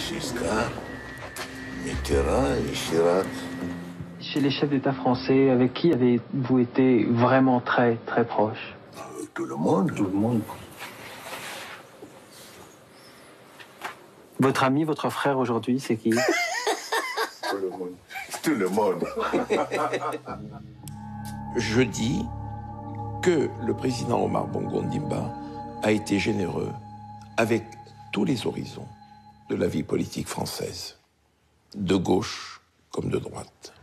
Giscard, Mitterrand et Chirac. Chez les chefs d'État français, avec qui avez-vous été vraiment très, très proche? Avec tout le monde. Tout le monde. Votre ami, votre frère aujourd'hui, c'est qui? Tout le monde. Tout le monde. Je dis que le président Omar Bongo Ondimba a été généreux avec tous les horizons de la vie politique française, de gauche comme de droite.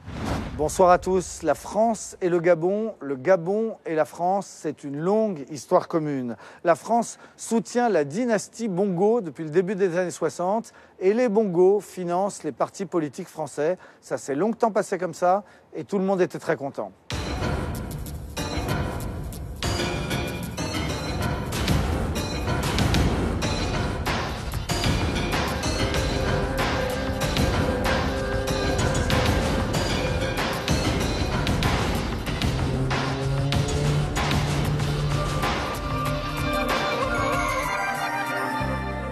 Bonsoir à tous. La France et le Gabon et la France, c'est une longue histoire commune. La France soutient la dynastie Bongo depuis le début des années 60 et les Bongo financent les partis politiques français. Ça s'est longtemps passé comme ça et tout le monde était très content.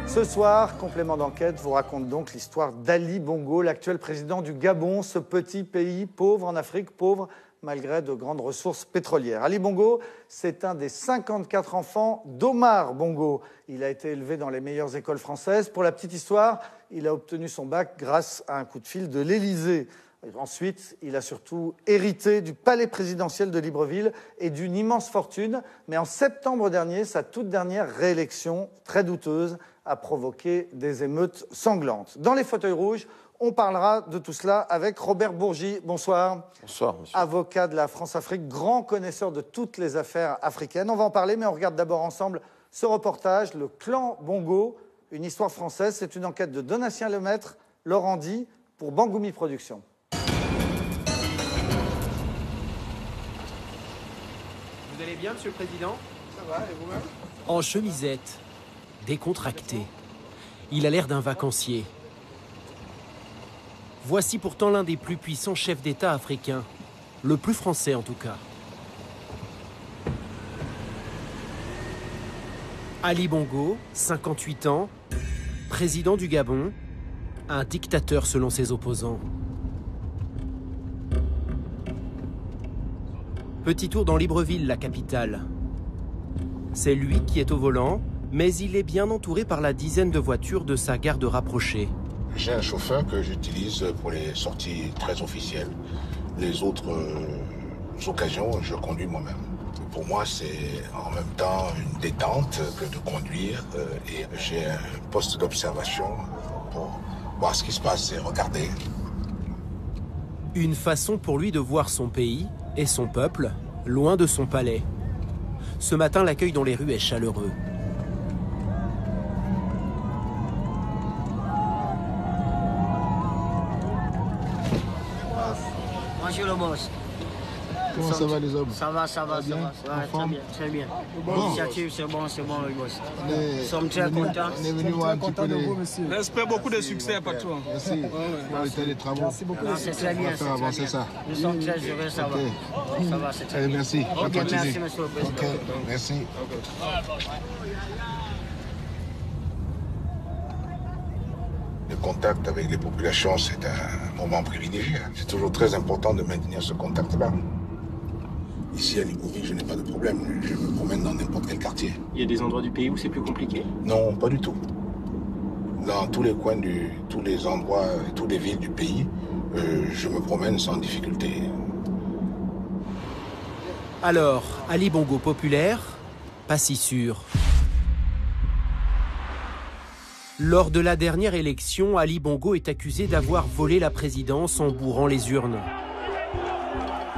Ce soir, Complément d'enquête vous raconte donc l'histoire d'Ali Bongo, l'actuel président du Gabon, ce petit pays pauvre en Afrique, pauvre malgré de grandes ressources pétrolières. Ali Bongo, c'est un des 54 enfants d'Omar Bongo. Il a été élevé dans les meilleures écoles françaises. Pour la petite histoire, il a obtenu son bac grâce à un coup de fil de l'Élysée. Ensuite, il a surtout hérité du palais présidentiel de Libreville et d'une immense fortune. Mais en septembre dernier, sa toute dernière réélection, très douteuse, a provoqué des émeutes sanglantes. Dans les fauteuils rouges, on parlera de tout cela avec Robert Bourgi. Bonsoir. Bonsoir, monsieur. Avocat de la France-Afrique, grand connaisseur de toutes les affaires africaines. On va en parler, mais on regarde d'abord ensemble ce reportage, Le Clan Bongo, une histoire française. C'est une enquête de Donatien Lemaître, Laurent Di, pour Bangoumi Productions. Vous allez bien, Monsieur le Président? Ça va, et vous-même? En chemisette, décontracté. Il a l'air d'un vacancier. Voici pourtant l'un des plus puissants chefs d'État africains. Le plus français, en tout cas. Ali Bongo, 58 ans, président du Gabon, un dictateur selon ses opposants. Petit tour dans Libreville, la capitale. C'est lui qui est au volant, mais il est bien entouré par la dizaine de voitures de sa garde rapprochée. J'ai un chauffeur que j'utilise pour les sorties très officielles. Les autres occasions, je conduis moi-même. Pour moi, c'est en même temps une détente que de conduire. Et j'ai un poste d'observation pour voir ce qui se passe et regarder. Une façon pour lui de voir son pays et son peuple, loin de son palais. Ce matin, l'accueil dans les rues est chaleureux. Bonjour le boss. Comment ça va les hommes? Ça va, ça va, ça va. Très bien, très bien. L'initiative, c'est bon le boss. Nous sommes très contents. On est venu voir un petit peu les... J'espère beaucoup de succès, patron. Merci. Pour les travaux. Merci beaucoup. C'est très bien. On va faire avancer ça. Nous sommes très heureux, ça va. Ça va, c'est très bien. Merci. Ok, merci, monsieur le président. Ok, merci. Le contact avec les populations, c'est un moment privilégié. C'est toujours très important de maintenir ce contact-là. Ici, à Libreville, je n'ai pas de problème. Je me promène dans n'importe quel quartier. Il y a des endroits du pays où c'est plus compliqué? Non, pas du tout. Dans tous les coins, tous les endroits, toutes les villes du pays, je me promène sans difficulté. Alors, Ali Bongo populaire, pas si sûr. Lors de la dernière élection, Ali Bongo est accusé d'avoir volé la présidence en bourrant les urnes.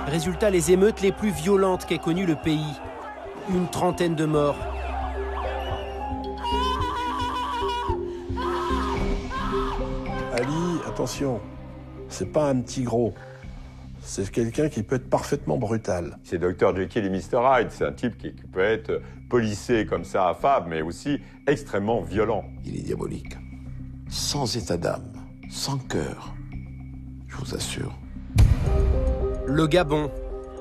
Résultat, les émeutes les plus violentes qu'ait connues le pays. Une trentaine de morts. Ali, attention, c'est pas un petit gros. C'est quelqu'un qui peut être parfaitement brutal. C'est Dr Jekyll et Mr Hyde. C'est un type qui peut être policé comme ça, affable, mais aussi extrêmement violent. Il est diabolique. Sans état d'âme, sans cœur, je vous assure. Le Gabon,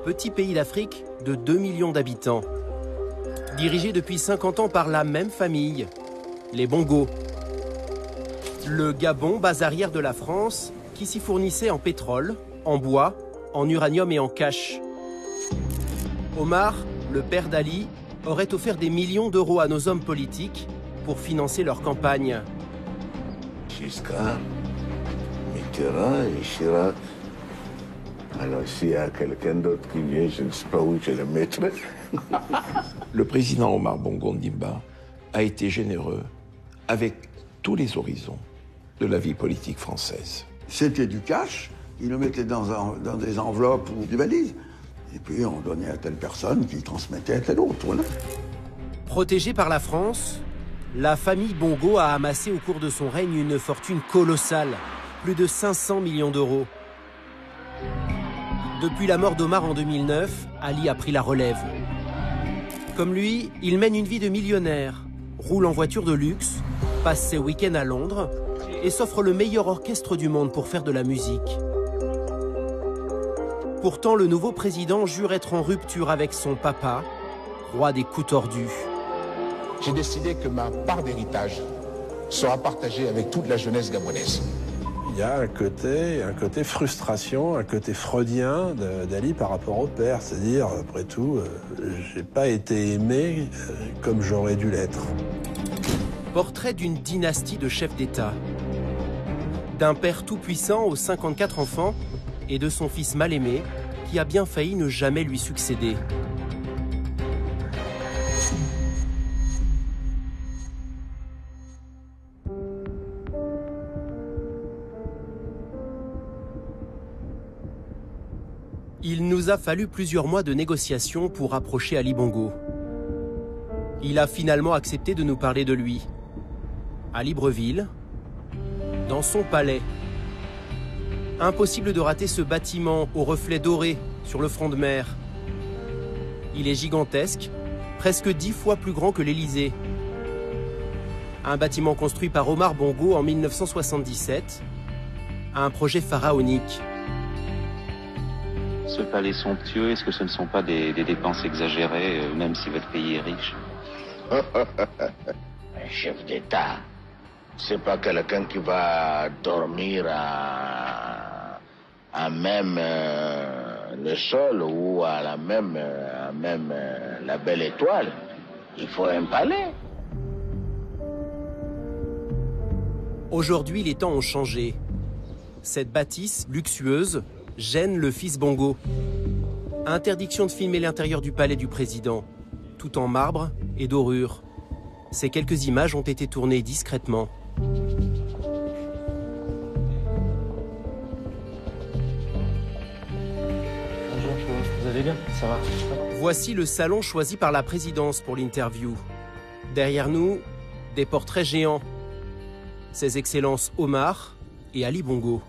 petit pays d'Afrique de 2 millions d'habitants. Dirigé depuis 50 ans par la même famille, les Bongo. Le Gabon, base arrière de la France, qui s'y fournissait en pétrole, en bois, en uranium et en cash. Omar, le père d'Ali, aurait offert des millions d'euros à nos hommes politiques pour financer leur campagne. Giscard, Mitterrand et Chirac. Alors s'il y a quelqu'un d'autre qui vient, je ne sais pas où je le mettrai. Le président Omar Bongo Ondimba a été généreux avec tous les horizons de la vie politique française. C'était du cash, ils le mettaient dans des enveloppes ou des valises. Et puis on donnait à telle personne qui transmettait à telle autre. Voilà. Protégée par la France, la famille Bongo a amassé au cours de son règne une fortune colossale, plus de 500 millions d'euros. Depuis la mort d'Omar en 2009, Ali a pris la relève. Comme lui, il mène une vie de millionnaire, roule en voiture de luxe, passe ses week-ends à Londres et s'offre le meilleur orchestre du monde pour faire de la musique. Pourtant, le nouveau président jure être en rupture avec son papa, roi des coups tordus. J'ai décidé que ma part d'héritage sera partagée avec toute la jeunesse gabonaise. Il y a un côté frustration, un côté freudien d'Ali par rapport au père. C'est-à-dire, après tout, j'ai pas été aimé comme j'aurais dû l'être. Portrait d'une dynastie de chefs d'État. D'un père tout-puissant aux 54 enfants et de son fils mal aimé qui a bien failli ne jamais lui succéder. Il nous a fallu plusieurs mois de négociations pour rapprocher Ali Bongo. Il a finalement accepté de nous parler de lui. À Libreville, dans son palais. Impossible de rater ce bâtiment aux reflets dorés sur le front de mer. Il est gigantesque, presque 10 fois plus grand que l'Élysée. Un bâtiment construit par Omar Bongo en 1977, un projet pharaonique. Ce palais somptueux, est-ce que ce ne sont pas des dépenses exagérées, même si votre pays est riche? Un chef d'État, c'est pas quelqu'un qui va dormir à même le sol ou à la même la belle étoile. Il faut un palais. Aujourd'hui, les temps ont changé. Cette bâtisse luxueuse gêne le fils Bongo. Interdiction de filmer l'intérieur du palais du président, tout en marbre et dorure. Ces quelques images ont été tournées discrètement. Bonjour, vous allez bien? Ça va? Voici le salon choisi par la présidence pour l'interview. Derrière nous, des portraits géants. Ses Excellences Omar et Ali Bongo.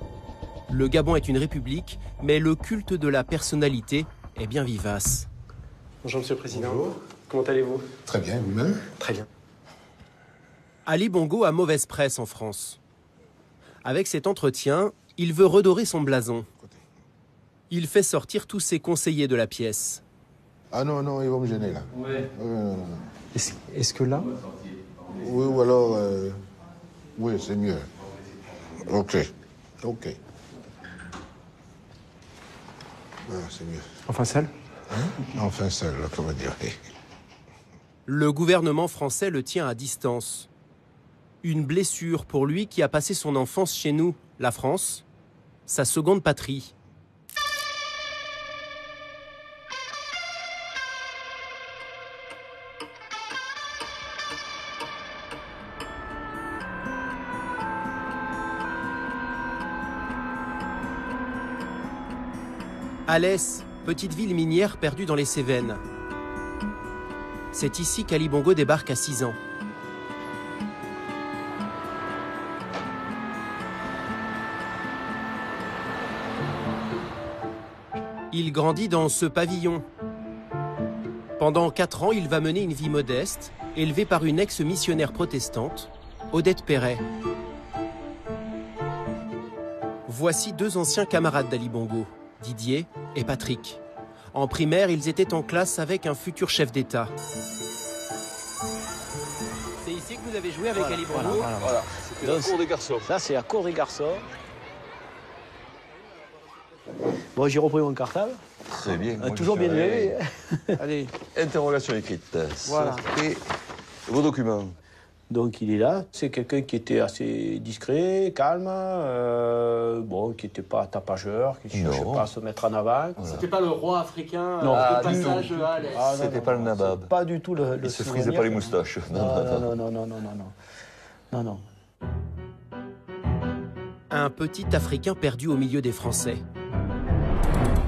Le Gabon est une république, mais le culte de la personnalité est bien vivace. Bonjour Monsieur le Président. Bonjour. Comment allez-vous? Très bien, vous-même? Très bien. Ali Bongo a mauvaise presse en France. Avec cet entretien, il veut redorer son blason. Il fait sortir tous ses conseillers de la pièce. Ah non, non, ils vont me gêner là. Ouais. Non. Est-ce que là? Oui, ou alors... oui, c'est mieux. Ok. Ah, c'est mieux. Enfin seul? Enfin seul, comment dire. Le gouvernement français le tient à distance. Une blessure pour lui qui a passé son enfance chez nous, la France, sa seconde patrie. Alès, petite ville minière perdue dans les Cévennes. C'est ici qu'Ali Bongo débarque à 6 ans. Il grandit dans ce pavillon. Pendant 4 ans, il va mener une vie modeste, élevée par une ex-missionnaire protestante, Odette Perret. Voici 2 anciens camarades d'Ali Bongo, Didier et Patrick. En primaire, ils étaient en classe avec un futur chef d'État. C'est ici que vous avez avez joué avec Ali Bongo. Voilà. C'était la cour des garçons. Ça, c'est la cour des garçons. Bon, j'ai repris mon cartable. Très bien. Toujours bien levé. Allez, interrogation écrite. Voilà. Et vos documents. Donc il est là. C'est quelqu'un qui était assez discret, calme, bon, qui n'était pas tapageur, qui ne cherchait pas à se mettre en avant. Voilà. C'était pas le roi africain non, de passage à l'Est. C'était pas le nabab. Pas du tout le Il se frisait pas les moustaches. Non. Un petit Africain perdu au milieu des Français.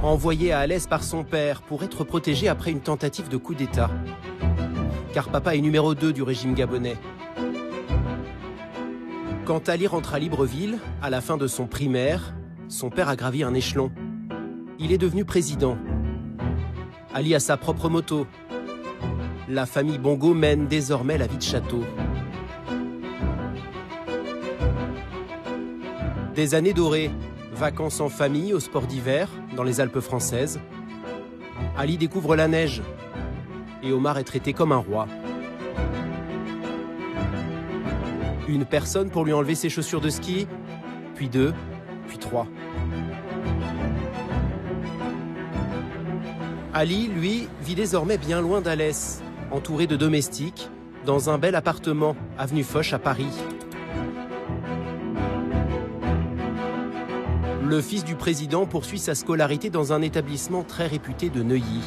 Envoyé à Alès par son père pour être protégé après une tentative de coup d'État. Car papa est numéro 2 du régime gabonais. Quand Ali rentre à Libreville, à la fin de son primaire, son père a gravi un échelon. Il est devenu président. Ali a sa propre moto. La famille Bongo mène désormais la vie de château. Des années dorées, vacances en famille au sport d'hiver, dans les Alpes françaises. Ali découvre la neige. Et Omar est traité comme un roi. Une personne pour lui enlever ses chaussures de ski, puis 2, puis 3. Ali, lui, vit désormais bien loin d'Alès, entouré de domestiques, dans un bel appartement, avenue Foch à Paris. Le fils du président poursuit sa scolarité dans un établissement très réputé de Neuilly.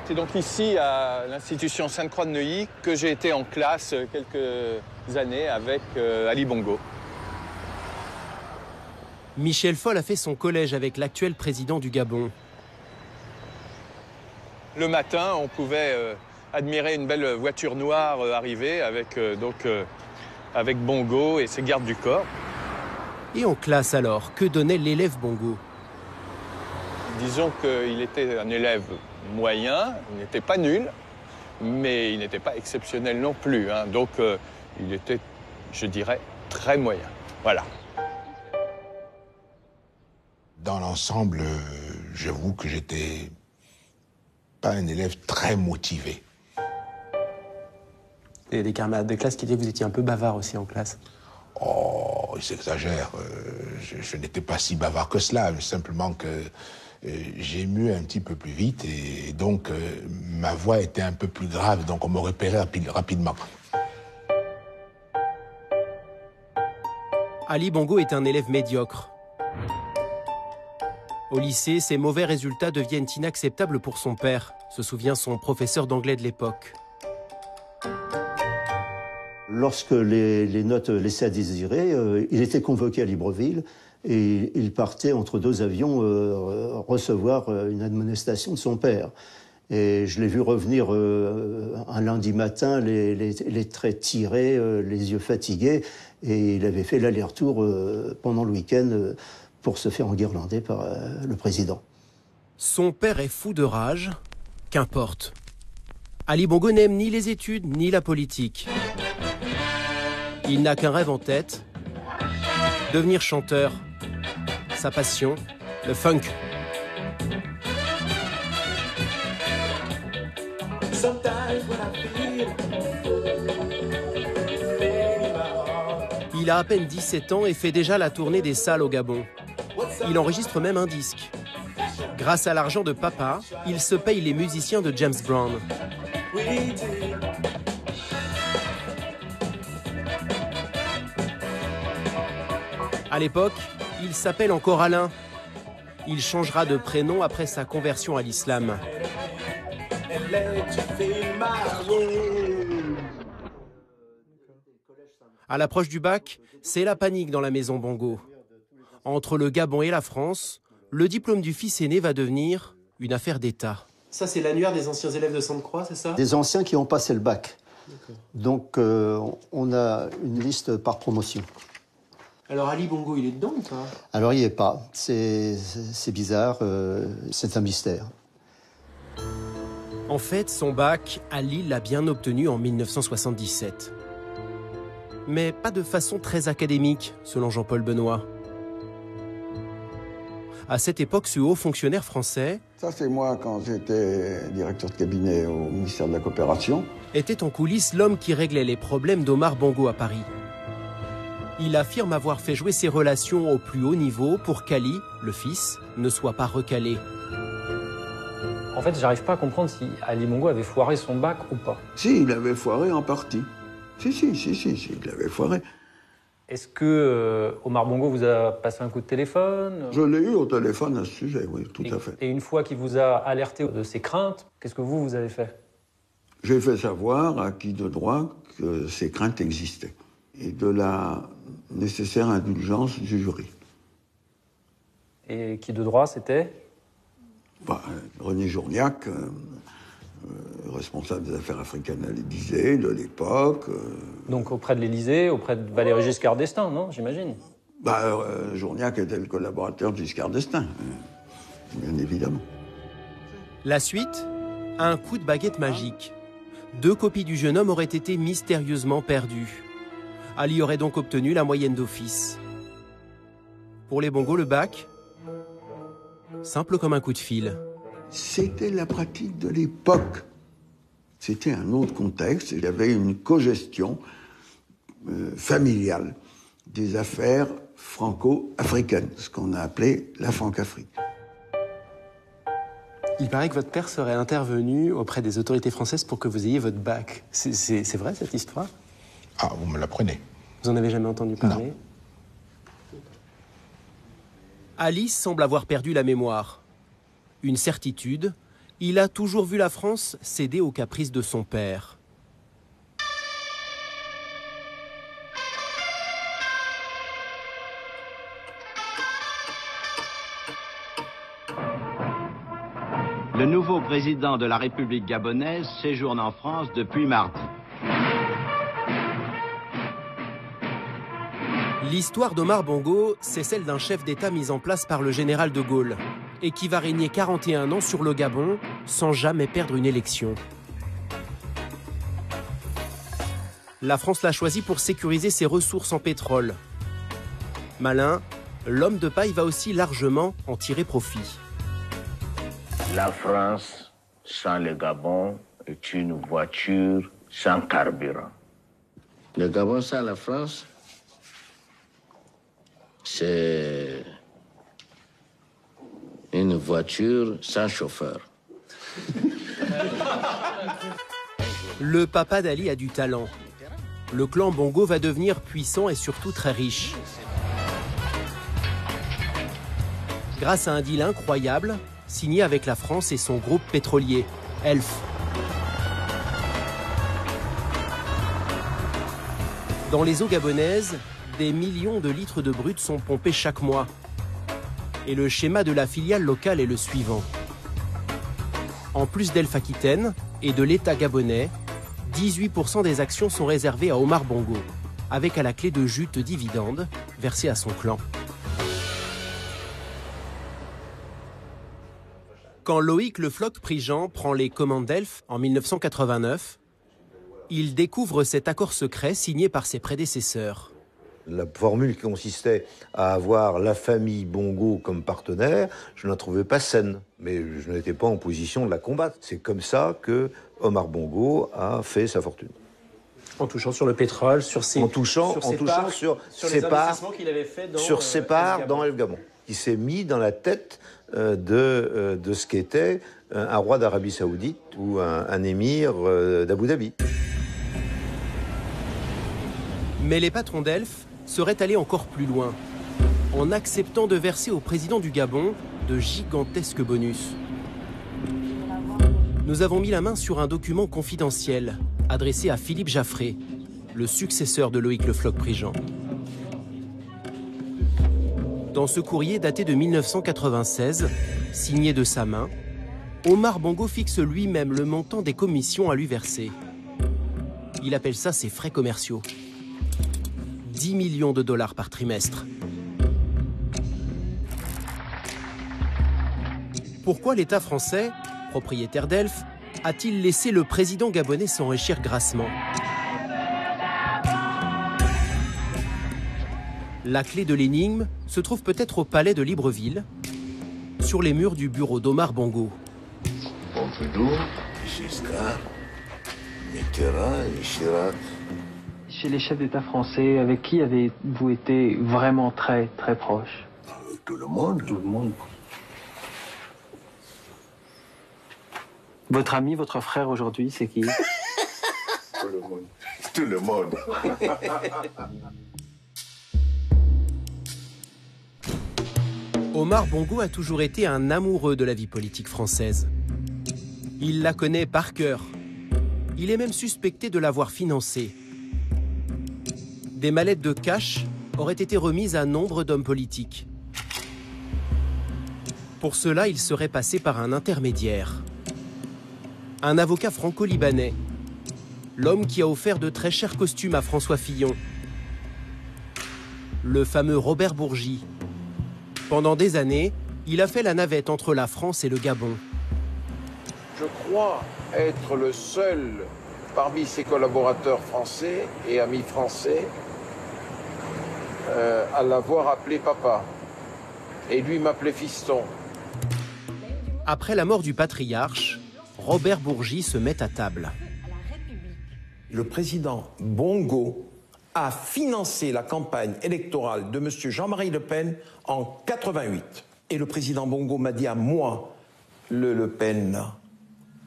C'est donc ici, à l'institution Sainte-Croix de Neuilly, que j'ai été en classe quelques années avec Ali Bongo. Michel Foll a fait son collège avec l'actuel président du Gabon. Le matin, on pouvait admirer une belle voiture noire arriver avec, avec Bongo et ses gardes du corps. Et en classe alors, que donnait l'élève Bongo? Disons qu'il était un élève moyen, il n'était pas nul, mais il n'était pas exceptionnel non plus. Hein. Donc il était, je dirais, très moyen. Voilà. Dans l'ensemble, j'avoue que j'étais pas un élève très motivé. Et des camarades de classe qui disaient que vous étiez un peu bavard aussi en classe. Oh, il s'exagère. Je n'étais pas si bavard que cela, mais simplement que j'ai mu un petit peu plus vite et donc ma voix était un peu plus grave, donc on me repérait rapidement. Ali Bongo est un élève médiocre. Au lycée, ses mauvais résultats deviennent inacceptables pour son père, se souvient son professeur d'anglais de l'époque. Lorsque les notes laissaient à désirer, il était convoqué à Libreville et il partait entre 2 avions recevoir une admonestation de son père. Et je l'ai vu revenir un lundi matin, les traits tirés, les yeux fatigués, et il avait fait l'aller-retour pendant le week-end pour se faire enguirlander par le président. Son père est fou de rage, qu'importe. Ali Bongo n'aime ni les études ni la politique. Il n'a qu'un rêve en tête, devenir chanteur. Sa passion, le funk. Il a à peine 17 ans et fait déjà la tournée des salles au Gabon. Il enregistre même un disque. Grâce à l'argent de papa, il se paye les musiciens de James Brown. À l'époque, il s'appelle encore Alain. Il changera de prénom après sa conversion à l'islam. À l'approche du bac, c'est la panique dans la maison Bongo. Entre le Gabon et la France, le diplôme du fils aîné va devenir une affaire d'État. Ça, c'est l'annuaire des anciens élèves de Sainte-Croix, c'est ça? Des anciens qui ont passé le bac. Donc, on a une liste par promotion. Alors, Ali Bongo, il est dedans ou pas? Alors, il n'y est pas. C'est bizarre, c'est un mystère. En fait, son bac, Ali l'a bien obtenu en 1977. Mais pas de façon très académique, selon Jean-Paul Benoît. À cette époque, ce haut fonctionnaire français, Ça, c'est moi quand j'étais directeur de cabinet au ministère de la Coopération, était en coulisses l'homme qui réglait les problèmes d'Omar Bongo à Paris. Il affirme avoir fait jouer ses relations au plus haut niveau pour qu'Ali, le fils, ne soit pas recalé. En fait, j'arrive pas à comprendre si Ali Bongo avait foiré son bac ou pas. Si, il avait foiré en partie. Si, il avait foiré. Est-ce que Omar Bongo vous a passé un coup de téléphone? Je l'ai eu au téléphone à ce sujet, oui, tout à fait. Et une fois qu'il vous a alerté de ses craintes, qu'est-ce que vous avez fait? J'ai fait savoir à qui de droit que ces craintes existaient et de la nécessaire indulgence du jury. Et qui de droit, c'était? René Journiac, responsable des affaires africaines à l'Élysée de l'époque. Donc auprès de l'Élysée, auprès de Valéry Giscard d'Estaing, non, j'imagine? Journiac était le collaborateur de Giscard d'Estaing, bien évidemment. La suite, un coup de baguette magique. 2 copies du jeune homme auraient été mystérieusement perdues. Ali aurait donc obtenu la moyenne d'office. Pour les Bongo, le bac, simple comme un coup de fil. C'était la pratique de l'époque. C'était un autre contexte. Il y avait une cogestion familiale des affaires franco-africaines, ce qu'on a appelé la Franc-Afrique. Il paraît que votre père serait intervenu auprès des autorités françaises pour que vous ayez votre bac. C'est vrai, cette histoire? Ah, vous me l'apprenez. Vous en avez jamais entendu parler? Non. Ali semble avoir perdu la mémoire. Une certitude, il a toujours vu la France céder aux caprices de son père. Le nouveau président de la République gabonaise séjourne en France depuis mardi. L'histoire d'Omar Bongo, c'est celle d'un chef d'État mis en place par le général de Gaulle et qui va régner 41 ans sur le Gabon sans jamais perdre une élection. La France l'a choisi pour sécuriser ses ressources en pétrole. Malin, l'homme de paille va aussi largement en tirer profit. La France, sans le Gabon, est une voiture sans carburant. Le Gabon sans la France, c'est une voiture sans chauffeur. Le papa d'Ali a du talent. Le clan Bongo va devenir puissant et surtout très riche. Grâce à un deal incroyable, signé avec la France et son groupe pétrolier, Elf. Dans les eaux gabonaises, des millions de litres de brut sont pompés chaque mois. Et le schéma de la filiale locale est le suivant. En plus d'Elf Aquitaine et de l'État gabonais, 18% des actions sont réservées à Omar Bongo, avec à la clé de jutes dividendes versées à son clan. Quand Loïc Le Floch-Prigent prend les commandes d'Elf en 1989, il découvre cet accord secret signé par ses prédécesseurs. La formule qui consistait à avoir la famille Bongo comme partenaire, je ne la trouvais pas saine, mais je n'étais pas en position de la combattre. C'est comme ça que Omar Bongo a fait sa fortune. En touchant sur le pétrole, sur ses parts qu'il avait fait dans El Gabon, qui s'est mis dans la tête de ce qu'était un roi d'Arabie Saoudite ou un émir d'Abu Dhabi. Mais les patrons d'Elf seraient allés encore plus loin, en acceptant de verser au président du Gabon de gigantesques bonus. Nous avons mis la main sur un document confidentiel adressé à Philippe Jaffré, le successeur de Loïc Le Floch-Prigent. Dans ce courrier daté de 1996, signé de sa main, Omar Bongo fixe lui-même le montant des commissions à lui verser. Il appelle ça ses frais commerciaux. 10 millions de dollars par trimestre. Pourquoi l'État français, propriétaire d'Elf, a-t-il laissé le président gabonais s'enrichir grassement? La clé de l'énigme se trouve peut-être au palais de Libreville, sur les murs du bureau d'Omar Bongo. Pompidou, Giscard, Mitterrand et Chirac. Chez les chefs d'État français, avec qui avez-vous été vraiment très très proche? Tout le monde. Tout le monde. Votre ami, votre frère aujourd'hui, c'est qui? Tout le monde. Tout le monde. Omar Bongo a toujours été un amoureux de la vie politique française. Il la connaît par cœur. Il est même suspecté de l'avoir financée. Des mallettes de cash auraient été remises à nombre d'hommes politiques. Pour cela, il serait passé par un intermédiaire. Un avocat franco-libanais. L'homme qui a offert de très chers costumes à François Fillon. Le fameux Robert Bourgi. Pendant des années, il a fait la navette entre la France et le Gabon. Je crois être le seul parmi ses collaborateurs français et amis français à l'avoir appelé papa. Et lui m'appelait fiston. Après la mort du patriarche, Robert Bourgi se met à table. Le président Bongo a financé la campagne électorale de M. Jean-Marie Le Pen en 88. Et le président Bongo m'a dit à moi, Le Pen,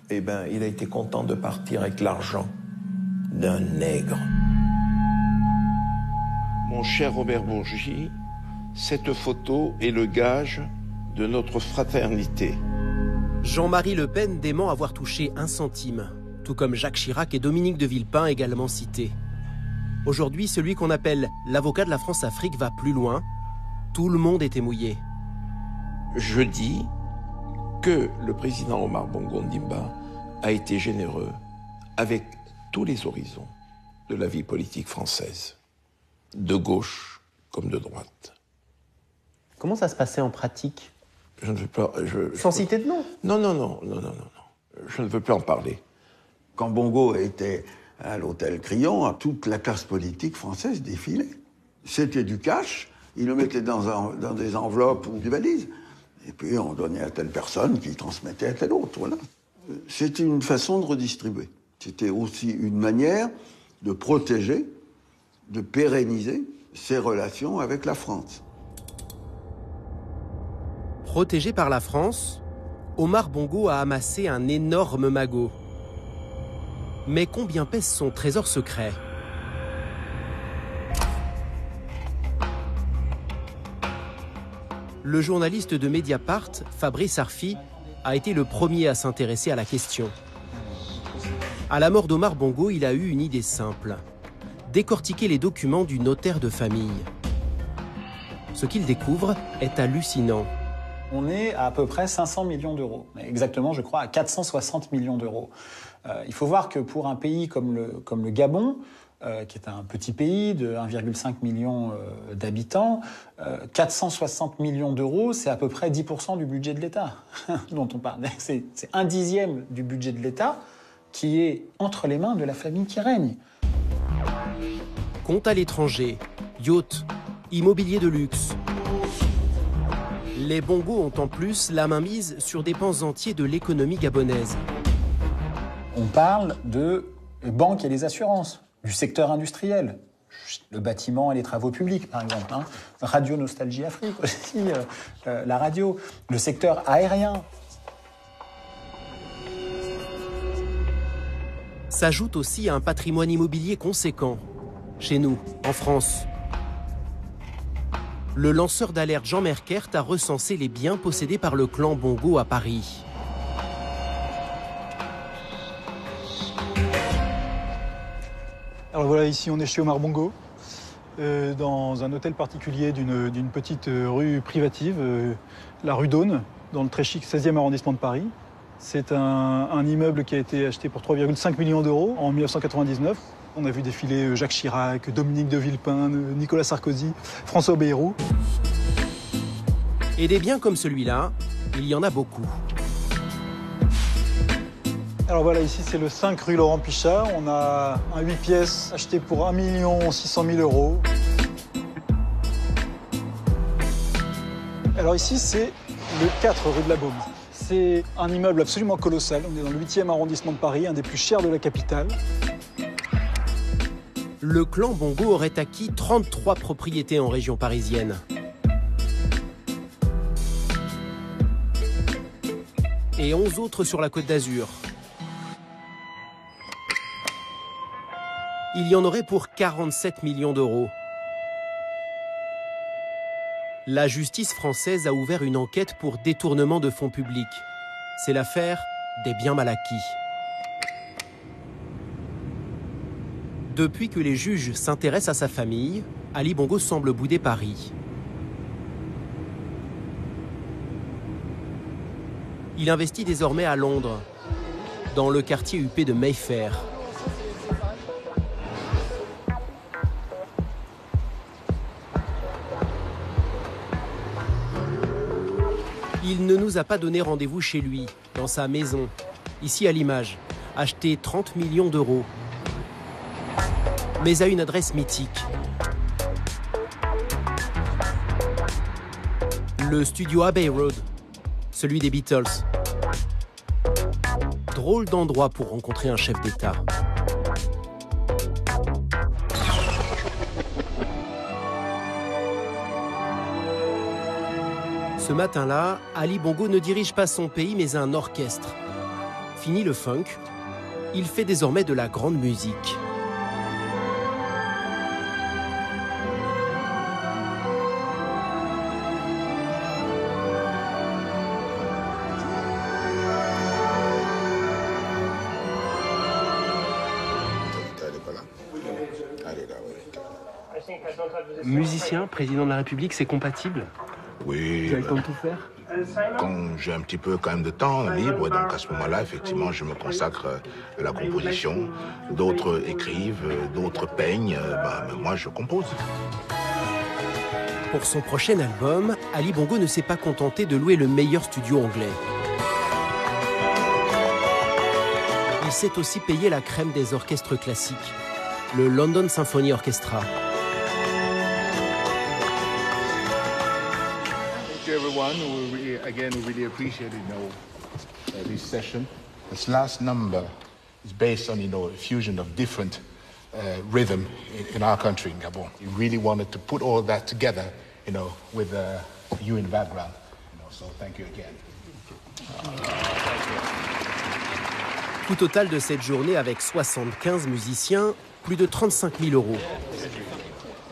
eh ben, il a été content de partir avec l'argent d'un nègre. Mon cher Robert Bourgi, cette photo est le gage de notre fraternité. Jean-Marie Le Pen dément avoir touché 1 centime, tout comme Jacques Chirac et Dominique de Villepin également cités. Aujourd'hui, celui qu'on appelle l'avocat de la France-Afrique va plus loin. Tout le monde était mouillé. Je dis que le président Omar Bongo Ondimba a été généreux avec tous les horizons de la vie politique française, de gauche comme de droite. Comment ça se passait en pratique? Je ne veux pas... Sans citer de nom? Non. Je ne veux plus en parler. Quand Bongo était à l'hôtel Crillon, toute la classe politique française défilait. C'était du cash, ils le mettaient dans des enveloppes ou des valises, et puis on donnait à telle personne qui transmettait à telle autre, voilà. C'était une façon de redistribuer. C'était aussi une manière de protéger, de pérenniser ses relations avec la France. Protégé par la France, Omar Bongo a amassé un énorme magot. Mais combien pèse son trésor secret? Le journaliste de Mediapart, Fabrice Arfi, a été le premier à s'intéresser à la question. À la mort d'Omar Bongo, il a eu une idée simple. Décortiquer les documents du notaire de famille. Ce qu'il découvre est hallucinant. On est à peu près 500 millions d'euros. Exactement, je crois, à 460 millions d'euros. Il faut voir que pour un pays comme le Gabon, qui est un petit pays de 1,5 million d'habitants, 460 millions d'euros, c'est à peu près 10% du budget de l'État dont on parle. C'est 1/10 du budget de l'État qui est entre les mains de la famille qui règne. Compte à l'étranger, yacht, immobilier de luxe. Les Bongo ont en plus la main mise sur des pans entiers de l'économie gabonaise. On parle de banques et les assurances, du secteur industriel, le bâtiment et les travaux publics, par exemple. Radio Nostalgie Afrique aussi, la radio, le secteur aérien. S'ajoute aussi un patrimoine immobilier conséquent, chez nous, en France. Le lanceur d'alerte Jean Merkert a recensé les biens possédés par le clan Bongo à Paris. Alors voilà, ici on est chez Omar Bongo, dans un hôtel particulier d'une petite rue privative, la rue d'Aune, dans le très chic 16e arrondissement de Paris. C'est un immeuble qui a été acheté pour 3,5 millions d'euros en 1999. On a vu défiler Jacques Chirac, Dominique de Villepin, Nicolas Sarkozy, François Bayrou. Et des biens comme celui-là, il y en a beaucoup. Alors voilà, ici c'est le 5 rue Laurent Pichard. On a un 8 pièces acheté pour 1 600 000 €. Alors ici c'est le 4 rue de la Baume. C'est un immeuble absolument colossal. On est dans le 8e arrondissement de Paris, un des plus chers de la capitale. Le clan Bongo aurait acquis 33 propriétés en région parisienne. Et 11 autres sur la Côte d'Azur. Il y en aurait pour 47 millions d'euros. La justice française a ouvert une enquête pour détournement de fonds publics. C'est l'affaire des biens mal acquis. Depuis que les juges s'intéressent à sa famille, Ali Bongo semble bouder Paris. Il investit désormais à Londres, dans le quartier huppé de Mayfair. Il ne nous a pas donné rendez-vous chez lui, dans sa maison, ici à l'image, acheté 30 millions d'euros. Mais à une adresse mythique. Le studio Abbey Road, celui des Beatles. Drôle d'endroit pour rencontrer un chef d'État. Ce matin-là, Ali Bongo ne dirige pas son pays mais un orchestre. Fini le funk, il fait désormais de la grande musique. Musicien, président de la République, c'est compatible? Oui. Vous avez le temps de tout faire? Quand j'ai un petit peu quand même de temps libre, donc à ce moment-là, effectivement, je me consacre à la composition. D'autres écrivent, d'autres peignent, mais moi je compose. Pour son prochain album, Ali Bongo ne s'est pas contenté de louer le meilleur studio anglais. Il s'est aussi payé la crème des orchestres classiques, le London Symphony Orchestra. Thank you, everyone. We really appreciate this session. This last number is based on a fusion of different rhythm in our country, in Gabon. We really wanted to put all that together, with you in the background. So thank you again. Coût total de cette journée avec 75 musiciens, plus de 35 000 euros.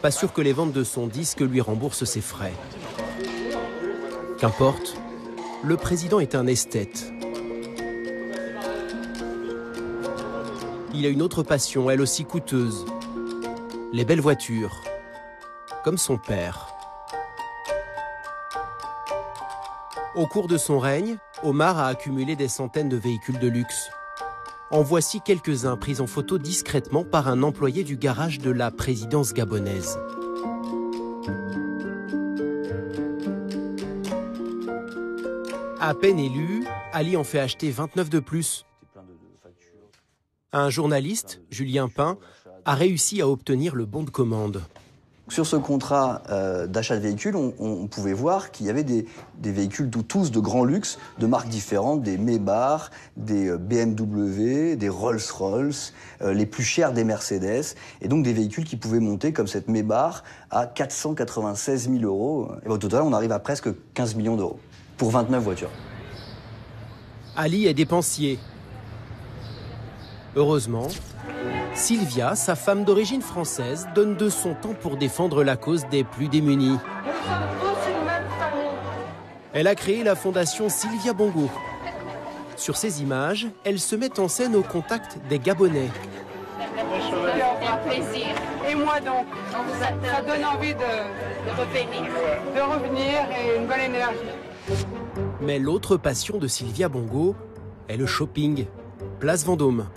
Pas sûr que les ventes de son disque lui remboursent ses frais. Qu'importe, le président est un esthète. Il a une autre passion, elle aussi coûteuse. Les belles voitures, comme son père. Au cours de son règne, Omar a accumulé des centaines de véhicules de luxe. En voici quelques-uns pris en photo discrètement par un employé du garage de la présidence gabonaise. À peine élu, Ali en fait acheter 29 de plus. Un journaliste, Julien Pain, a réussi à obtenir le bon de commande. Sur ce contrat d'achat de véhicules, on pouvait voir qu'il y avait des véhicules tous de grand luxe, de marques différentes, des Maybach, des BMW, des Rolls-Royce, les plus chers des Mercedes, et donc des véhicules qui pouvaient monter, comme cette Maybach, à 496 000 euros. Et au total, on arrive à presque 15 millions d'euros pour 29 voitures. Ali est dépensier. Heureusement, Sylvia, sa femme d'origine française, donne de son temps pour défendre la cause des plus démunis. Elle a créé la fondation Sylvia Bongo. Sur ces images, elle se met en scène au contact des Gabonais. Un plaisir. Et moi donc, ça donne envie de revenir et une bonne énergie. Mais l'autre passion de Sylvia Bongo est le shopping. Place Vendôme.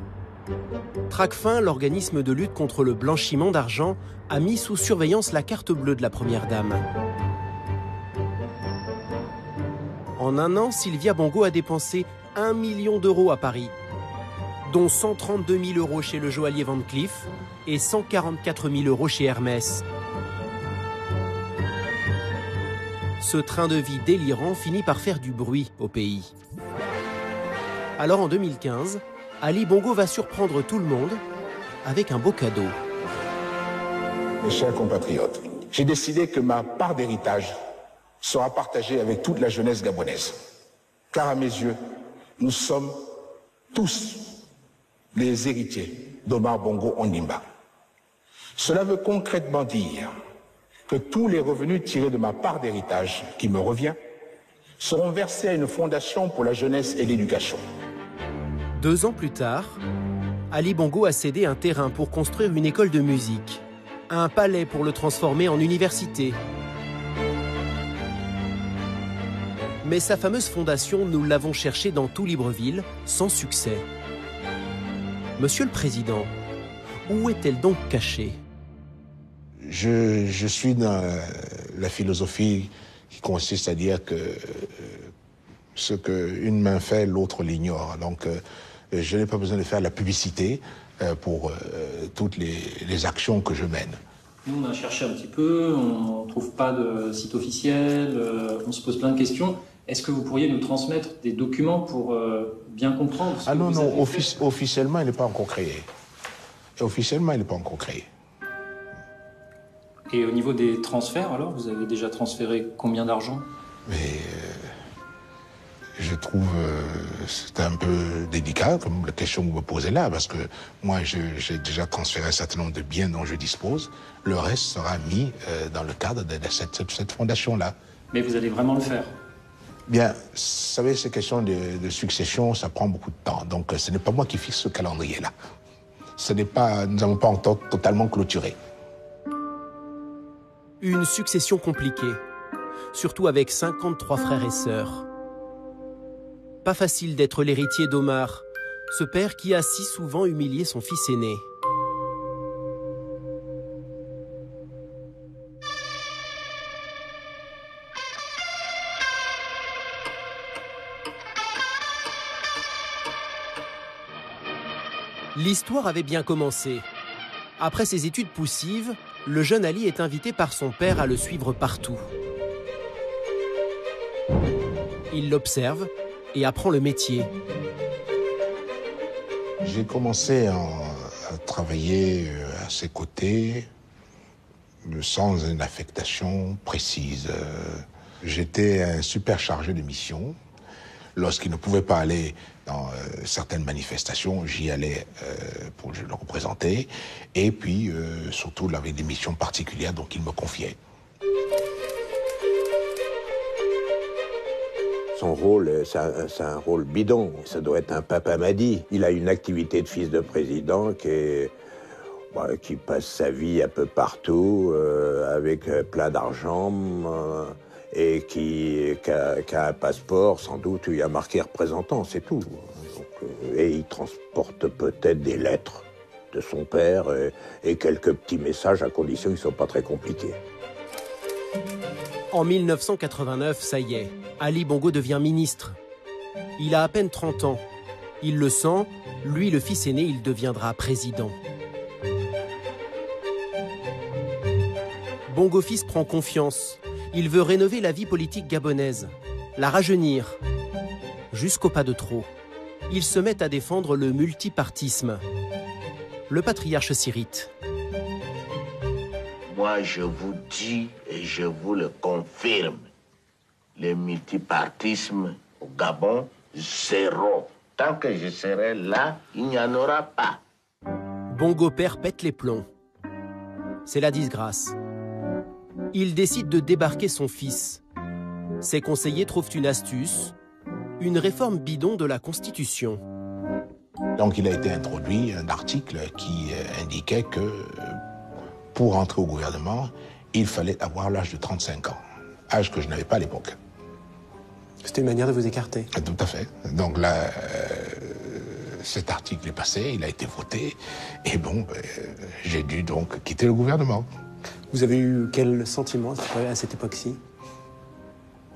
Tracfin, l'organisme de lutte contre le blanchiment d'argent, a mis sous surveillance la carte bleue de la première dame. En un an, Sylvia Bongo a dépensé 1 million d'euros à Paris, dont 132 000 euros chez le joaillier Van Cleef et 144 000 euros chez Hermès. Ce train de vie délirant finit par faire du bruit au pays. Alors en 2015, Ali Bongo va surprendre tout le monde avec un beau cadeau. Mes chers compatriotes, j'ai décidé que ma part d'héritage sera partagée avec toute la jeunesse gabonaise. Car à mes yeux, nous sommes tous les héritiers d'Omar Bongo Ondimba. Cela veut concrètement dire que tous les revenus tirés de ma part d'héritage, qui me revient, seront versés à une fondation pour la jeunesse et l'éducation. 2 ans plus tard, Ali Bongo a cédé un terrain pour construire une école de musique, un palais pour le transformer en université. Mais sa fameuse fondation, nous l'avons cherchée dans tout Libreville, sans succès. Monsieur le Président, où est-elle donc cachée ? Je suis dans la philosophie qui consiste à dire que ce qu'une main fait, l'autre l'ignore. Donc, je n'ai pas besoin de faire la publicité pour toutes les actions que je mène. Nous, on a cherché un petit peu, on ne trouve pas de site officiel, on se pose plein de questions. Est-ce que vous pourriez nous transmettre des documents pour bien comprendre ce que vous avez fait ? Officiellement, il n'est pas encore créé. Officiellement, il n'est pas encore créé. Et au niveau des transferts, alors, vous avez déjà transféré combien d'argent ? Mais je trouve c'est un peu délicat comme la question que vous me posez là, parce que moi, j'ai déjà transféré un certain nombre de biens dont je dispose. Le reste sera mis dans le cadre de cette fondation-là. Mais vous allez vraiment le faire ? Bien, vous savez, ces questions de succession, ça prend beaucoup de temps. Donc, ce n'est pas moi qui fixe ce calendrier-là. Nous n'avons pas encore totalement clôturé. Une succession compliquée, surtout avec 53 frères et sœurs. Pas facile d'être l'héritier d'Omar, ce père qui a si souvent humilié son fils aîné. L'histoire avait bien commencé. Après ses études poussives, le jeune Ali est invité par son père à le suivre partout. Il l'observe et apprend le métier. J'ai commencé à travailler à ses côtés sans une affectation précise. J'étais un super chargé de mission. Lorsqu'il ne pouvait pas aller dans certaines manifestations, j'y allais pour le représenter. Et puis, surtout, il avait des missions particulières, donc il me confiait. Son rôle, c'est un rôle bidon. Ça doit être un papa Madi. Il a une activité de fils de président qui passe sa vie un peu partout, avec plein d'argent, et qui a un passeport, sans doute, où il y a marqué représentant, c'est tout. Donc, et il transporte peut-être des lettres de son père et quelques petits messages, à condition qu'ils ne soient pas très compliqués. En 1989, ça y est, Ali Bongo devient ministre. Il a à peine 30 ans. Il le sent, lui, le fils aîné, il deviendra président. Bongo fils prend confiance. Il veut rénover la vie politique gabonaise, la rajeunir, jusqu'au pas de trop. Il se met à défendre le multipartisme. Le patriarche s'irrite. Moi, je vous dis et je vous le confirme, le multipartisme au Gabon, zéro. Tant que je serai là, il n'y en aura pas. Bongo père pète les plombs. C'est la disgrâce. Il décide de débarquer son fils. Ses conseillers trouvent une astuce, une réforme bidon de la Constitution. Donc il a été introduit un article qui indiquait que pour entrer au gouvernement, il fallait avoir l'âge de 35 ans, âge que je n'avais pas à l'époque. C'était une manière de vous écarter. Tout à fait. Donc là, cet article est passé, il a été voté, et bon, j'ai dû donc quitter le gouvernement. Vous avez eu quel sentiment à cette époque-ci?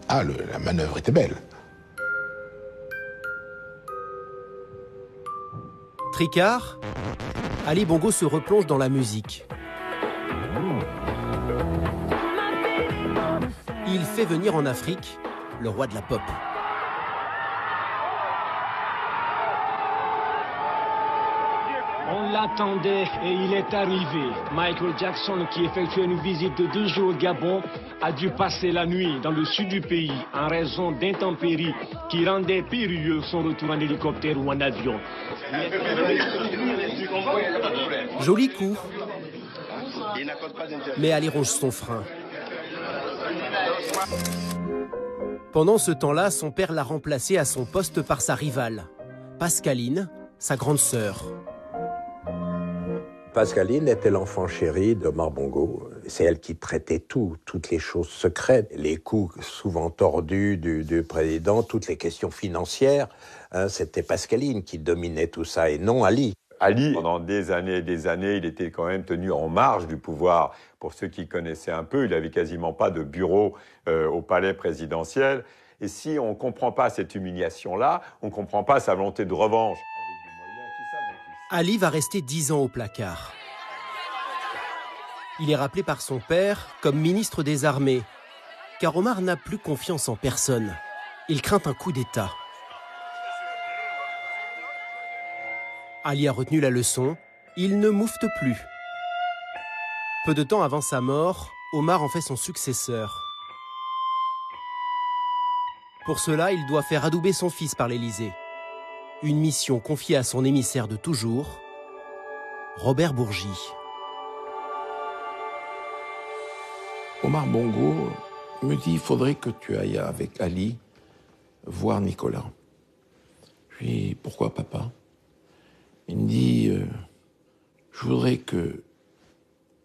Ah, la manœuvre était belle. Tricard, Ali Bongo se replonge dans la musique. il fait venir en Afrique le roi de la pop. On l'attendait et il est arrivé. Michael Jackson, qui effectuait une visite de 2 jours au Gabon, a dû passer la nuit dans le sud du pays en raison d'intempéries qui rendaient périlleux son retour en hélicoptère ou en avion. Joli coup. Mais Ali ronge son frein. Pendant ce temps-là, son père l'a remplacé à son poste par sa rivale, Pascaline, sa grande sœur. Pascaline était l'enfant chéri d'Omar Bongo. C'est elle qui traitait toutes les choses secrètes, les coups souvent tordus du président, toutes les questions financières. C'était Pascaline qui dominait tout ça et non Ali. Ali, pendant des années et des années, il était quand même tenu en marge du pouvoir. Pour ceux qui connaissaient un peu, il n'avait quasiment pas de bureau au palais présidentiel. Et si on ne comprend pas cette humiliation-là, on ne comprend pas sa volonté de revanche. Ali va rester 10 ans au placard. Il est rappelé par son père comme ministre des Armées, car Omar n'a plus confiance en personne. Il craint un coup d'État. Ali a retenu la leçon, il ne moufte plus. Peu de temps avant sa mort, Omar en fait son successeur. Pour cela, il doit faire adouber son fils par l'Élysée. Une mission confiée à son émissaire de toujours, Robert Bourgi. Omar Bongo me dit, il faudrait que tu ailles avec Ali voir Nicolas. Je lui dis, pourquoi papa? Il me dit, je voudrais que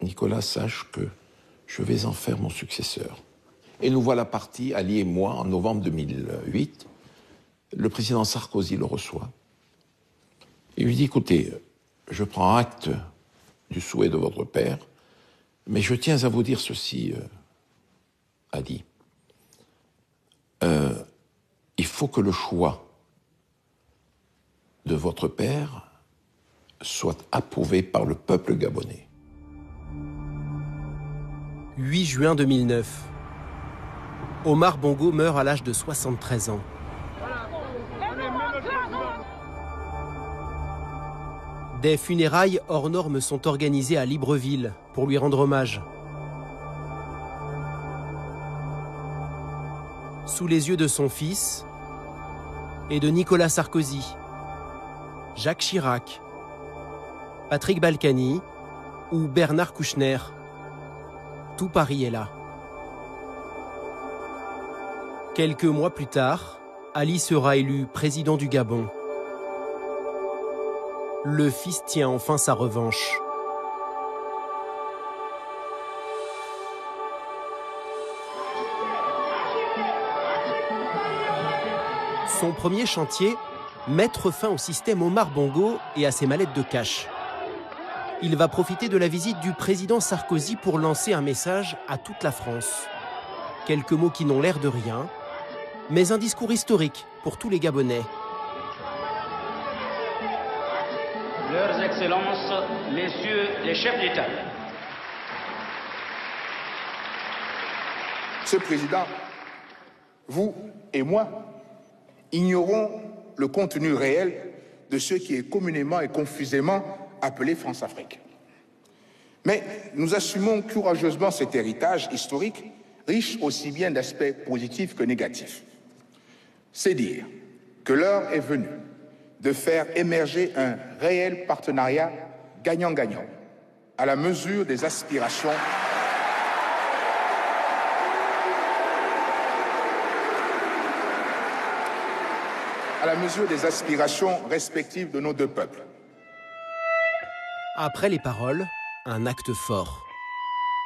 Nicolas sache que je vais en faire mon successeur. Et nous voilà partis, Ali et moi, en novembre 2008. Le président Sarkozy le reçoit. Il lui dit, écoutez, je prends acte du souhait de votre père, mais je tiens à vous dire ceci, Ali. Il faut que le choix de votre père soit approuvé par le peuple gabonais. 8 juin 2009. Omar Bongo meurt à l'âge de 73 ans. Des funérailles hors normes sont organisées à Libreville pour lui rendre hommage. Sous les yeux de son fils et de Nicolas Sarkozy, Jacques Chirac, Patrick Balkany ou Bernard Kouchner, tout Paris est là. Quelques mois plus tard, Ali sera élu président du Gabon. Le fils tient enfin sa revanche. Son premier chantier, mettre fin au système Omar Bongo et à ses mallettes de cash. Il va profiter de la visite du président Sarkozy pour lancer un message à toute la France. Quelques mots qui n'ont l'air de rien, mais un discours historique pour tous les Gabonais. Leurs Excellences, Messieurs les chefs d'État. Ce président, vous et moi, ignorons le contenu réel de ce qui est communément et confusément appelé France-Afrique. Mais nous assumons courageusement cet héritage historique, riche aussi bien d'aspects positifs que négatifs. C'est dire que l'heure est venue de faire émerger un réel partenariat gagnant-gagnant à la mesure des aspirations respectives de nos deux peuples. Après les paroles, un acte fort.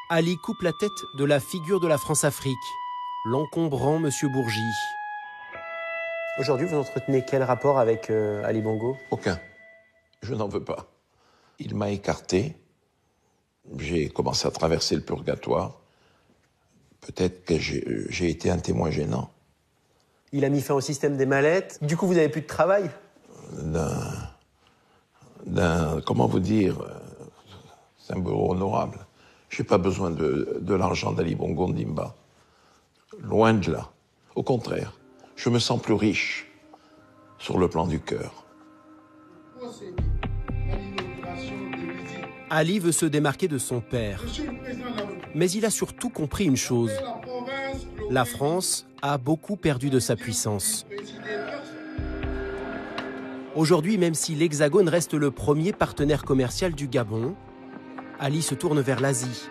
Ali coupe la tête de la figure de la France-Afrique, l'encombrant Monsieur Bourgi. Aujourd'hui, vous entretenez quel rapport avec Ali Bongo? Aucun. Je n'en veux pas. Il m'a écarté. J'ai commencé à traverser le purgatoire. Peut-être que j'ai été un témoin gênant. Il a mis fin au système des mallettes. Du coup, vous n'avez plus de travail? Comment vous dire, c'est un bureau honorable. Je n'ai pas besoin de l'argent d'Ali Bongo Ndimba. Loin de là. Au contraire, je me sens plus riche sur le plan du cœur. Ali veut se démarquer de son père. Mais il a surtout compris une chose. La France a beaucoup perdu de sa puissance. Aujourd'hui, même si l'Hexagone reste le premier partenaire commercial du Gabon, Ali se tourne vers l'Asie.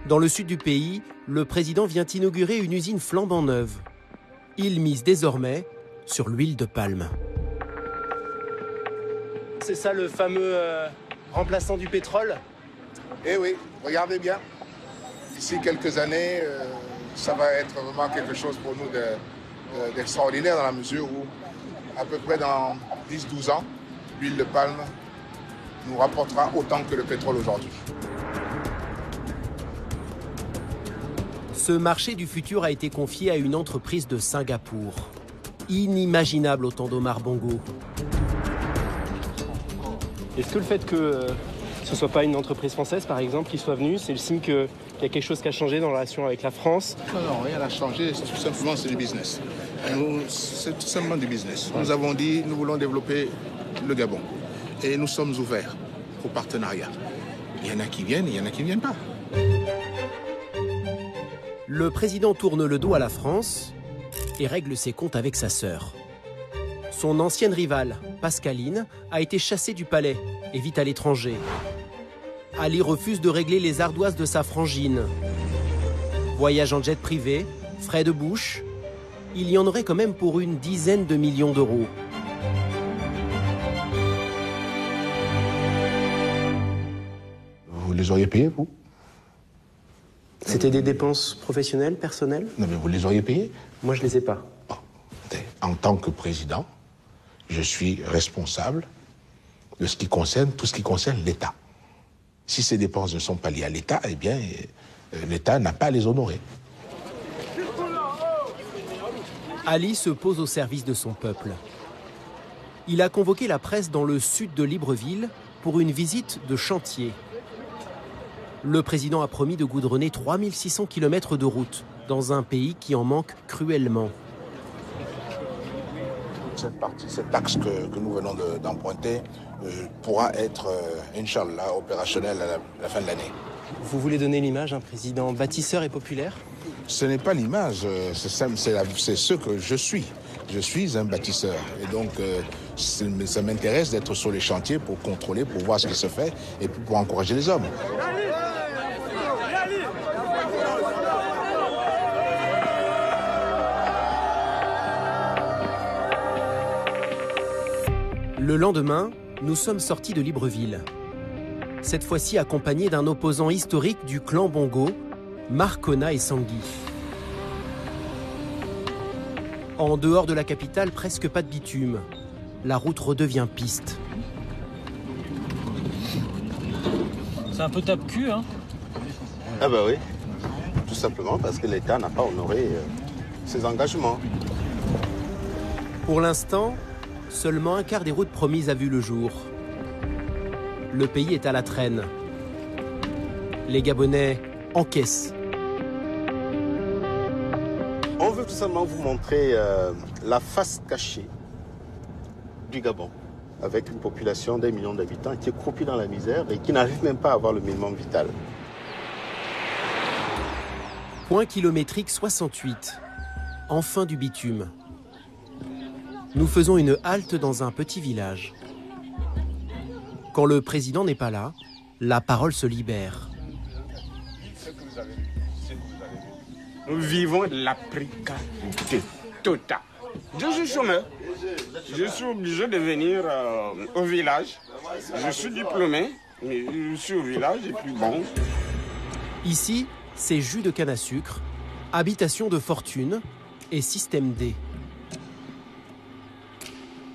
Dans le sud du pays, le président vient inaugurer une usine flambant neuve. Il mise désormais sur l'huile de palme. C'est ça le fameux remplaçant du pétrole? Eh oui, regardez bien. D'ici quelques années, ça va être vraiment quelque chose pour nous d'extraordinaire dans la mesure où, à peu près dans 10-12 ans, l'huile de palme nous rapportera autant que le pétrole aujourd'hui. Ce marché du futur a été confié à une entreprise de Singapour. Inimaginable au temps d'Omar Bongo. Est-ce que le fait que ce ne soit pas une entreprise française, par exemple, qui soit venue, c'est le signe qu'il y a quelque chose qui a changé dans la relation avec la France? Non, rien n'a changé, tout simplement c'est du business. C'est tout simplement du business. Nous avons dit, nous voulons développer le Gabon. Et nous sommes ouverts au partenariat. Il y en a qui viennent, il y en a qui ne viennent pas. Le président tourne le dos à la France et règle ses comptes avec sa sœur. Son ancienne rivale, Pascaline, a été chassée du palais et vit à l'étranger. Ali refuse de régler les ardoises de sa frangine. Voyage en jet privé, frais de bouche, il y en aurait quand même pour une dizaine de millions d'euros. Vous les auriez payés, vous? C'était des dépenses professionnelles, personnelles? Non, mais vous les auriez payés? Moi, je les ai pas. Bon, en tant que président, je suis responsable de ce qui concerne, tout ce qui concerne l'État. Si ces dépenses ne sont pas liées à l'État, eh bien, l'État n'a pas à les honorer. Ali se pose au service de son peuple. Il a convoqué la presse dans le sud de Libreville pour une visite de chantier. Le président a promis de goudronner 3600 km de route dans un pays qui en manque cruellement. Cet axe que nous venons d'emprunter pourra être, Inch'Allah, opérationnel à la fin de l'année. Vous voulez donner l'image d'un président bâtisseur et populaire? Ce n'est pas l'image, c'est ce que je suis. Je suis un bâtisseur. Et donc, ça m'intéresse d'être sur les chantiers pour contrôler, pour voir ce qui se fait et pour encourager les hommes. Le lendemain, nous sommes sortis de Libreville. Cette fois-ci accompagnés d'un opposant historique du clan Bongo, Marcona et Sangui. En dehors de la capitale, presque pas de bitume. La route redevient piste. C'est un peu tape-cul, hein? Ah bah oui, tout simplement parce que l'État n'a pas honoré ses engagements. Pour l'instant, seulement un quart des routes promises a vu le jour. Le pays est à la traîne. Les Gabonais encaissent. On veut tout simplement vous montrer la face cachée du Gabon, avec une population d'1 million d'habitants qui est croupie dans la misère et qui n'arrive même pas à avoir le minimum vital. Point kilométrique 68. Enfin du bitume. Nous faisons une halte dans un petit village. Quand le président n'est pas là, la parole se libère. Nous vivons la précarité totale. Je suis chômeur. Je suis obligé de venir au village. Je suis diplômé, mais je suis au village et puis bon. Ici, c'est jus de canne à sucre, habitation de fortune et système D.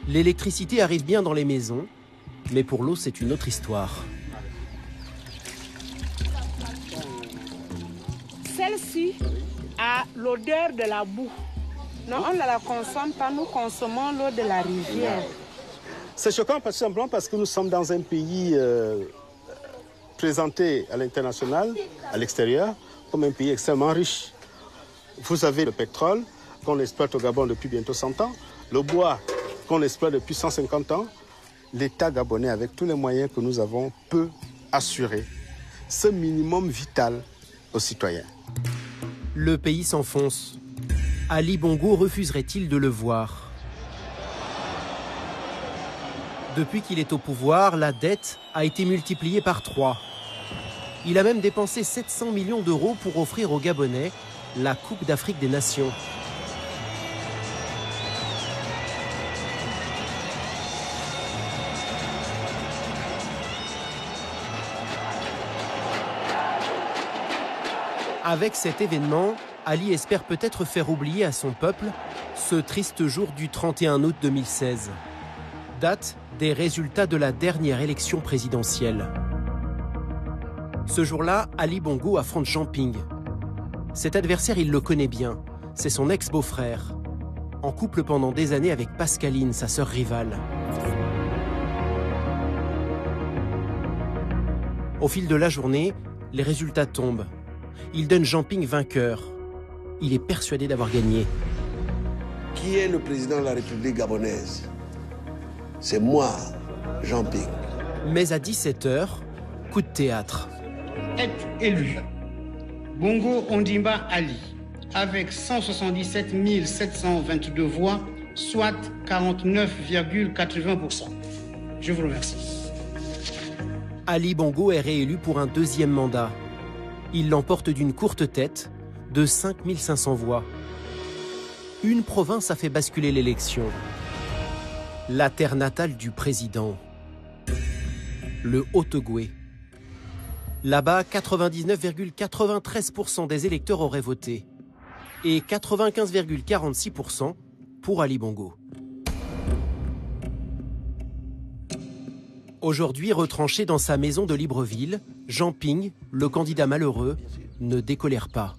L'électricité arrive bien dans les maisons, mais pour l'eau, c'est une autre histoire. Celle-ci a l'odeur de la boue. Non, on ne la consomme pas, nous consommons l'eau de la rivière. C'est choquant tout simplement parce que nous sommes dans un pays présenté à l'international, à l'extérieur, comme un pays extrêmement riche. Vous avez le pétrole qu'on exploite au Gabon depuis bientôt 100 ans, le bois qu'on exploite depuis 150 ans. L'État gabonais, avec tous les moyens que nous avons, peut assurer ce minimum vital aux citoyens. Le pays s'enfonce. Ali Bongo refuserait-il de le voir? Depuis qu'il est au pouvoir, la dette a été multipliée par 3. Il a même dépensé 700 millions d'euros pour offrir aux Gabonais la Coupe d'Afrique des Nations. Avec cet événement, Ali espère peut-être faire oublier à son peuple ce triste jour du 31 août 2016, date des résultats de la dernière élection présidentielle. Ce jour-là, Ali Bongo affronte Jean Ping. Cet adversaire, il le connaît bien, c'est son ex-beau-frère, en couple pendant des années avec Pascaline, sa sœur rivale. Au fil de la journée, les résultats tombent. Il donne Jean Ping vainqueur. Il est persuadé d'avoir gagné. Qui est le président de la République gabonaise? C'est moi, Jean Ping. Mais à 17h, coup de théâtre. Est élu Bongo Ondimba Ali avec 177 722 voix, soit 49,80%. Je vous remercie. Ali Bongo est réélu pour un deuxième mandat. Il l'emporte d'une courte tête de 5500 voix. Une province a fait basculer l'élection. La terre natale du président, le Haut-Ogooué. Là-bas, 99,93% des électeurs auraient voté et 95,46% pour Ali Bongo. Aujourd'hui retranché dans sa maison de Libreville, Jean Ping, le candidat malheureux, ne décolère pas.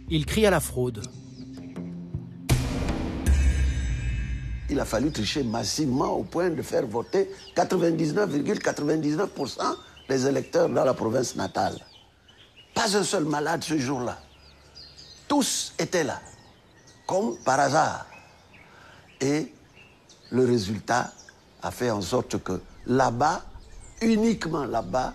Il crie à la fraude. Il a fallu tricher massivement au point de faire voter 99,99% des électeurs dans la province natale. Pas un seul malade ce jour-là. Tous étaient là, comme par hasard. Et le résultat a fait en sorte que là-bas, uniquement là-bas,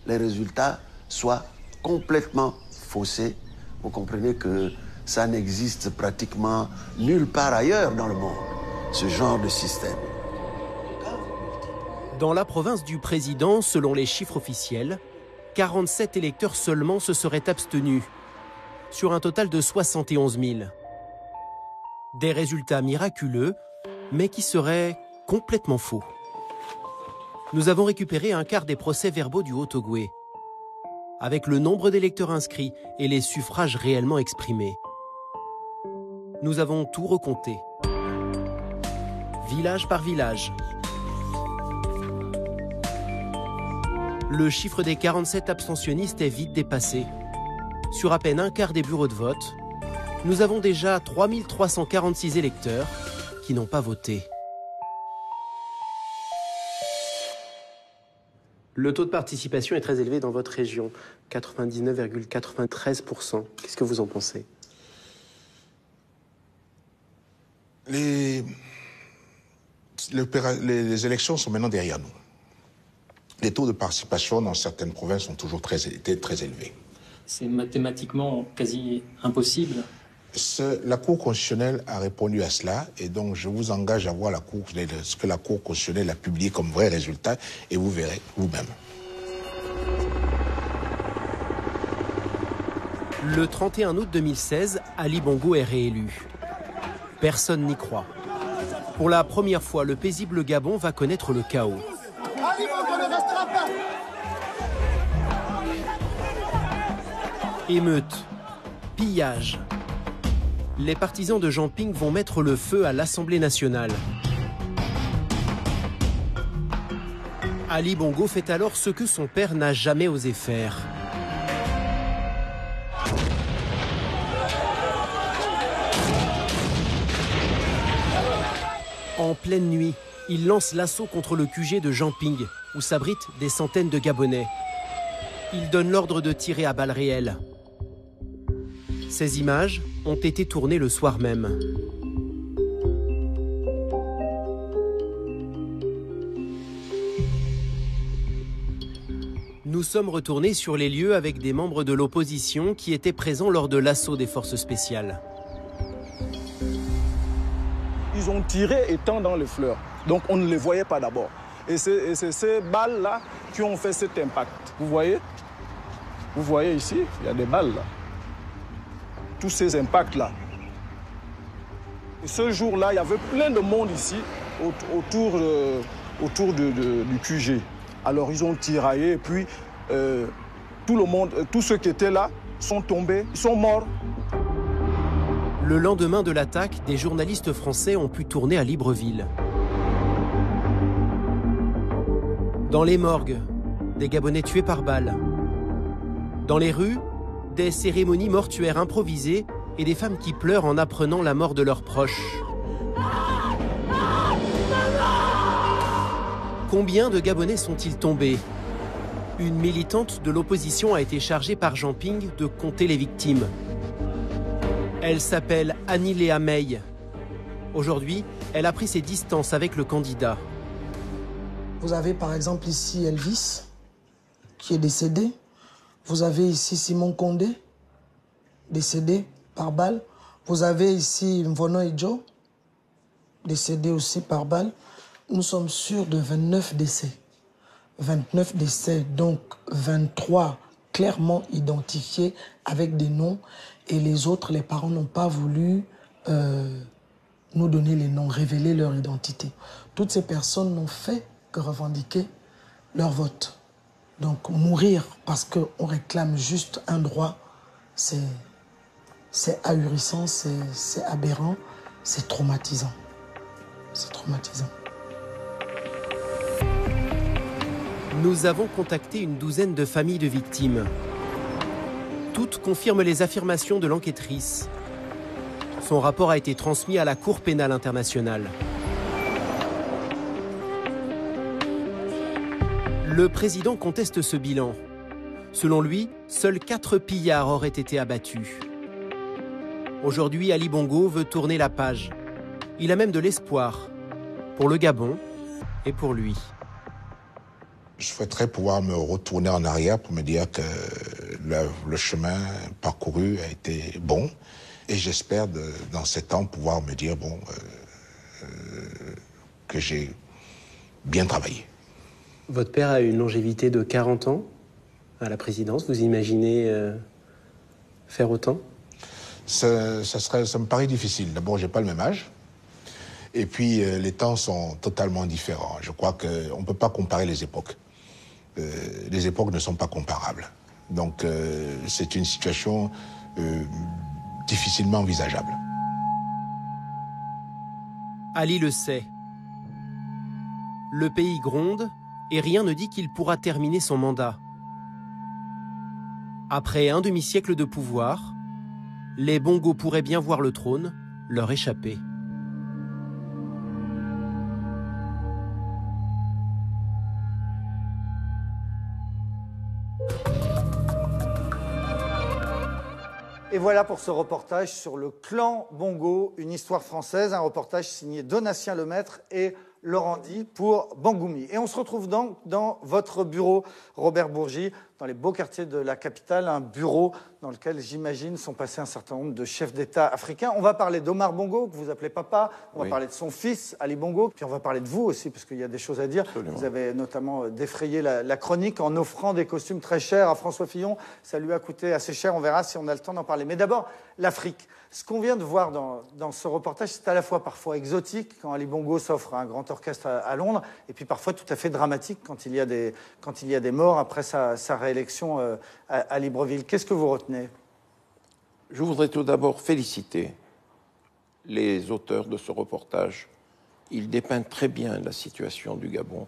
les résultats soient complètement faussés. Vous comprenez que ça n'existe pratiquement nulle part ailleurs dans le monde, ce genre de système. Dans la province du président, selon les chiffres officiels, 47 électeurs seulement se seraient abstenus, sur un total de 71 000. Des résultats miraculeux, mais qui seraient complètement faux. Nous avons récupéré un quart des procès-verbaux du Haut-Ogooué, avec le nombre d'électeurs inscrits et les suffrages réellement exprimés. Nous avons tout recompté, village par village. Le chiffre des 47 abstentionnistes est vite dépassé. Sur à peine un quart des bureaux de vote, nous avons déjà 3346 électeurs qui n'ont pas voté. Le taux de participation est très élevé dans votre région, 99,93%. Qu'est-ce que vous en pensez? Les élections sont maintenant derrière nous. Les taux de participation dans certaines provinces ont toujours été très élevés. C'est mathématiquement quasi impossible. La Cour constitutionnelle a répondu à cela et donc je vous engage à voir ce que la Cour constitutionnelle a publié comme vrai résultat et vous verrez vous-même. Le 31 août 2016, Ali Bongo est réélu. Personne n'y croit. Pour la première fois, le paisible Gabon va connaître le chaos. Émeutes, pillages. Les partisans de Jean Ping vont mettre le feu à l'Assemblée nationale. Ali Bongo fait alors ce que son père n'a jamais osé faire. En pleine nuit, il lance l'assaut contre le QG de Jean Ping, où s'abritent des centaines de Gabonais. Il donne l'ordre de tirer à balles réelles. Ces images ont été tournées le soir même. Nous sommes retournés sur les lieux avec des membres de l'opposition qui étaient présents lors de l'assaut des forces spéciales. Ils ont tiré étant dans les fleurs, donc on ne les voyait pas d'abord. Et c'est ces balles-là qui ont fait cet impact. Vous voyez ici, il y a des balles là. Tous ces impacts-là. Et ce jour-là, il y avait plein de monde ici autour du QG. Alors ils ont tiraillé et puis tout le monde, tous ceux qui étaient là sont tombés, ils sont morts. Le lendemain de l'attaque, des journalistes français ont pu tourner à Libreville. Dans les morgues, des Gabonais tués par balles. Dans les rues, des cérémonies mortuaires improvisées et des femmes qui pleurent en apprenant la mort de leurs proches. Combien de Gabonais sont-ils tombés? Une militante de l'opposition a été chargée par Jean Ping de compter les victimes. Elle s'appelle Annie-Léa May. Aujourd'hui, elle a pris ses distances avec le candidat. Vous avez par exemple ici Elvis, qui est décédé. Vous avez ici Simon Condé, décédé par balle. Vous avez ici Mvono Idjo, décédé aussi par balle. Nous sommes sûrs de 29 décès. 29 décès, donc 23 clairement identifiés avec des noms. Et les autres, les parents n'ont pas voulu nous donner les noms, révéler leur identité. Toutes ces personnes n'ont fait que revendiquer leur vote. Donc mourir parce qu'on réclame juste un droit, c'est ahurissant, c'est aberrant, c'est traumatisant. C'est traumatisant. Nous avons contacté une douzaine de familles de victimes. Toutes confirment les affirmations de l'enquêtrice. Son rapport a été transmis à la Cour pénale internationale. Le président conteste ce bilan. Selon lui, seuls 4 pillards auraient été abattus. Aujourd'hui, Ali Bongo veut tourner la page. Il a même de l'espoir pour le Gabon et pour lui. Je souhaiterais pouvoir me retourner en arrière pour me dire que le chemin parcouru a été bon. Et j'espère, dans 7 ans, pouvoir me dire que j'ai bien travaillé. Votre père a une longévité de 40 ans à la présidence. Vous imaginez faire autant? Ça me paraît difficile. D'abord, j'ai pas le même âge. Et puis, les temps sont totalement différents. Je crois qu'on ne peut pas comparer les époques. Les époques ne sont pas comparables. Donc, c'est une situation difficilement envisageable. Ali le sait. Le pays gronde et rien ne dit qu'il pourra terminer son mandat. Après un demi-siècle de pouvoir, les Bongo pourraient bien voir le trône leur échapper. Et voilà pour ce reportage sur le clan Bongo, une histoire française, un reportage signé Donatien Lemaître et Laurent Di pour Bangoumi. Et on se retrouve donc dans votre bureau, Robert Bourgi, dans les beaux quartiers de la capitale, un bureau dans lequel, j'imagine, sont passés un certain nombre de chefs d'État africains. On va parler d'Omar Bongo, que vous appelez papa, on va parler de son fils, Ali Bongo, puis on va parler de vous aussi, parce qu'il y a des choses à dire. Absolument. Vous avez notamment défrayé la chronique en offrant des costumes très chers à François Fillon. Ça lui a coûté assez cher, on verra si on a le temps d'en parler. Mais d'abord, l'Afrique. Ce qu'on vient de voir dans ce reportage, c'est à la fois parfois exotique, quand Ali Bongo s'offre à un grand orchestre à Londres, et puis parfois tout à fait dramatique quand il y a des morts après sa réélection à Libreville. Qu'est-ce que vous retenez? Je voudrais tout d'abord féliciter les auteurs de ce reportage. Ils dépeignent très bien la situation du Gabon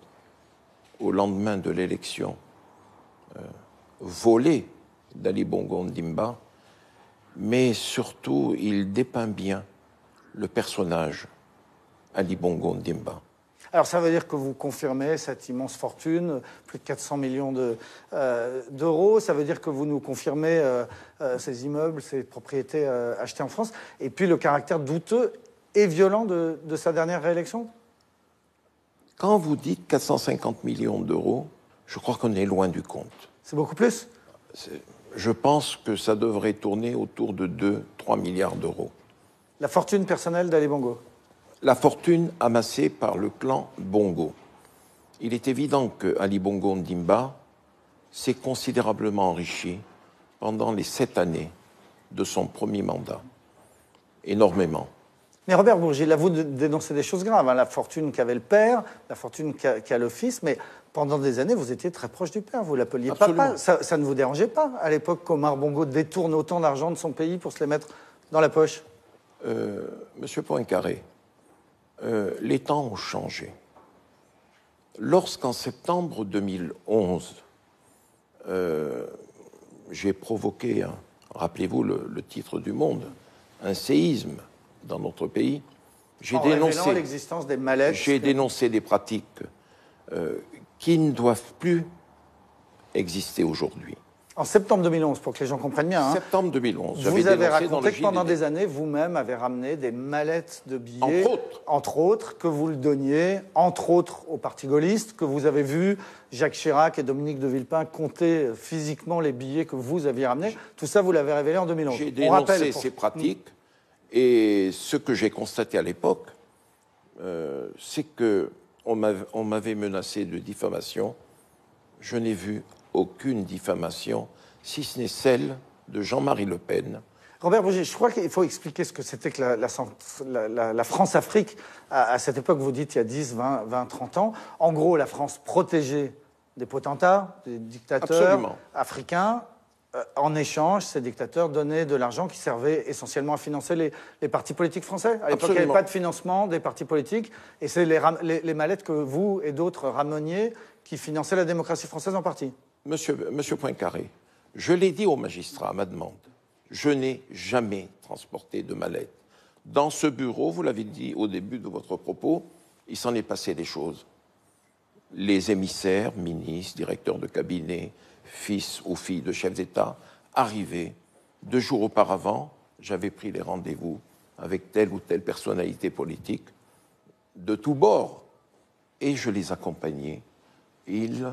au lendemain de l'élection volée d'Ali Bongo Ondimba, mais surtout, il dépeint bien le personnage Ali Bongo Ondimba. Alors ça veut dire que vous confirmez cette immense fortune, plus de 400 millions d'euros. Ça veut dire que vous nous confirmez ces immeubles, ces propriétés achetées en France. Et puis le caractère douteux et violent de sa dernière réélection. Quand vous dites 450 millions d'euros, je crois qu'on est loin du compte. C'est beaucoup plus? Je pense que ça devrait tourner autour de 2-3 milliards d'euros. La fortune personnelle d'Ali Bongo? La fortune amassée par le clan Bongo. Il est évident que Ali Bongo Ondimba s'est considérablement enrichi pendant les 7 années de son premier mandat. Énormément. Mais Robert Bourgi, là, vous dénoncez des choses graves, hein, la fortune qu'avait le père, la fortune qu'a le fils, mais pendant des années, vous étiez très proche du père, vous l'appeliez papa. Ça ne vous dérangeait pas, à l'époque, qu'Omar Bongo détourne autant d'argent de son pays pour se les mettre dans la poche? Monsieur Poincaré, les temps ont changé. Lorsqu'en septembre 2011, j'ai provoqué, rappelez-vous le titre du Monde, un séisme dans notre pays, j'ai dénoncé l'existence des mallettes. J'ai dénoncé des pratiques qui ne doivent plus exister aujourd'hui. En septembre 2011, pour que les gens comprennent bien. Septembre 2011. Vous avez raconté que pendant des années, vous-même avez ramené des mallettes de billets. Entre autres, que vous le donniez, entre autres, au parti gaulliste, que vous avez vu Jacques Chirac et Dominique de Villepin compter physiquement les billets que vous aviez ramenés. Tout ça, vous l'avez révélé en 2011. J'ai dénoncé ces pratiques et ce que j'ai constaté à l'époque, c'est qu'on m'avait menacé de diffamation. Je n'ai vu aucune diffamation, si ce n'est celle de Jean-Marie Le Pen. Robert Bourgi, je crois qu'il faut expliquer ce que c'était que la France-Afrique. À cette époque, vous dites, il y a 10, 20, 30 ans. En gros, la France protégeait des potentats, des dictateurs africains. En échange, ces dictateurs donnaient de l'argent qui servait essentiellement à financer les partis politiques français. À l'époque, il n'y avait pas de financement des partis politiques. Et c'est les mallettes que vous et d'autres rameniez qui finançaient la démocratie française en partie. Monsieur Poincaré, je l'ai dit au magistrat à ma demande, je n'ai jamais transporté de mallette. Dans ce bureau, vous l'avez dit au début de votre propos, il s'en est passé des choses. Les émissaires, ministres, directeurs de cabinet, fils ou filles de chefs d'État, arrivaient 2 jours auparavant, j'avais pris les rendez-vous avec telle ou telle personnalité politique, de tous bords, et je les accompagnais. Ils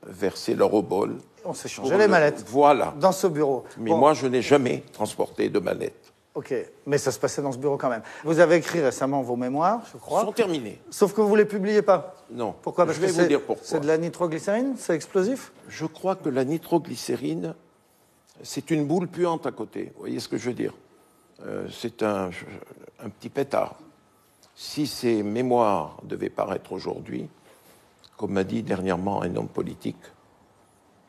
versaient leur obol. On s'échangeait les mallettes. Voilà. Dans ce bureau. Mais moi, je n'ai jamais transporté de mallettes. Ok, mais ça se passait dans ce bureau quand même. Vous avez écrit récemment vos mémoires, je crois. Ils sont terminés. Sauf que vous ne les publiez pas. Non. Pourquoi? Parce je vais vous dire pourquoi. C'est de la nitroglycérine? C'est explosif? Je crois que la nitroglycérine, c'est une boule puante à côté. Vous voyez ce que je veux dire? C'est un petit pétard. Si ces mémoires devaient paraître aujourd'hui, comme m'a dit dernièrement un homme politique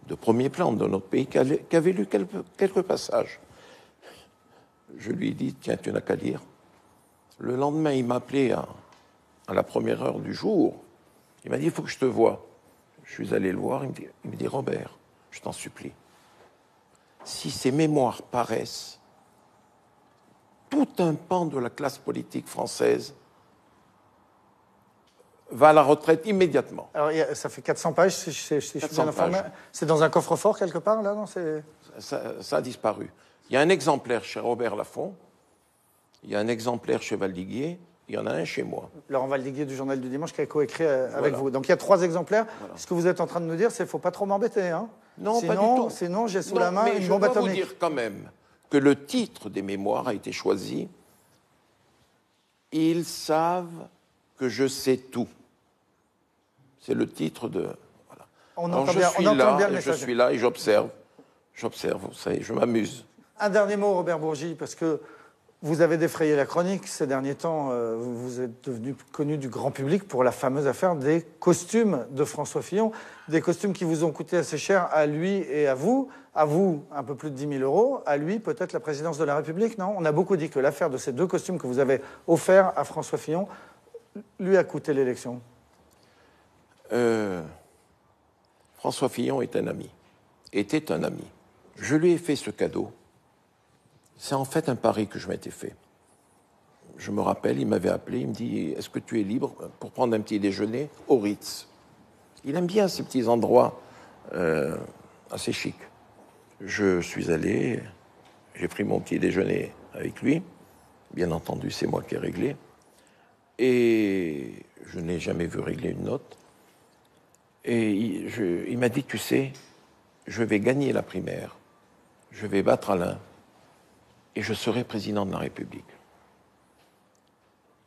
de premier plan de notre pays, qui avait lu quelques passages, je lui ai dit, tiens, tu n'as qu'à lire. Le lendemain, il m'a appelé à la première heure du jour. Il m'a dit, il faut que je te voie. Je suis allé le voir, il me dit, Robert, je t'en supplie, si ces mémoires paraissent, tout un pan de la classe politique française va à la retraite immédiatement. Alors, ça fait 400 pages, si je suis bien informé. C'est dans un coffre-fort quelque part, là, non? Ça a disparu. Il y a un exemplaire chez Robert Laffont, il y a un exemplaire chez Valdiguier, il y en a un chez moi. Laurent Valdiguier du Journal du Dimanche qui a coécrit avec vous. Donc il y a 3 exemplaires. Voilà. Ce que vous êtes en train de nous dire, c'est qu'il ne faut pas trop m'embêter. Hein? Non, pas du tout. Sinon, j'ai sous la main une bombe atomique. Je dois vous dire quand même que le titre des mémoires a été choisi. Ils savent que je sais tout. C'est le titre de... Voilà. On entend bien le message. Je suis là et j'observe. J'observe, vous savez, je m'amuse. Un dernier mot, Robert Bourgi, parce que vous avez défrayé la chronique ces derniers temps. Vous êtes devenu connu du grand public pour la fameuse affaire des costumes de François Fillon. Des costumes qui vous ont coûté assez cher à lui et à vous. À vous, un peu plus de 10 000 €. À lui, peut-être la présidence de la République, non? On a beaucoup dit que l'affaire de ces 2 costumes que vous avez offerts à François Fillon lui a coûté l'élection. François Fillon est un ami. Était un ami. Je lui ai fait ce cadeau. C'est en fait un pari que je m'étais fait. je me rappelle, il m'avait appelé, il me dit « Est-ce que tu es libre pour prendre un petit déjeuner au Ritz ?» Il aime bien ces petits endroits assez chics. Je suis allé, j'ai pris mon petit déjeuner avec lui. Bien entendu, c'est moi qui ai réglé. Et je n'ai jamais vu régler une note. Et il m'a dit « Tu sais, je vais gagner la primaire, je vais battre Alain et je serai président de la République. »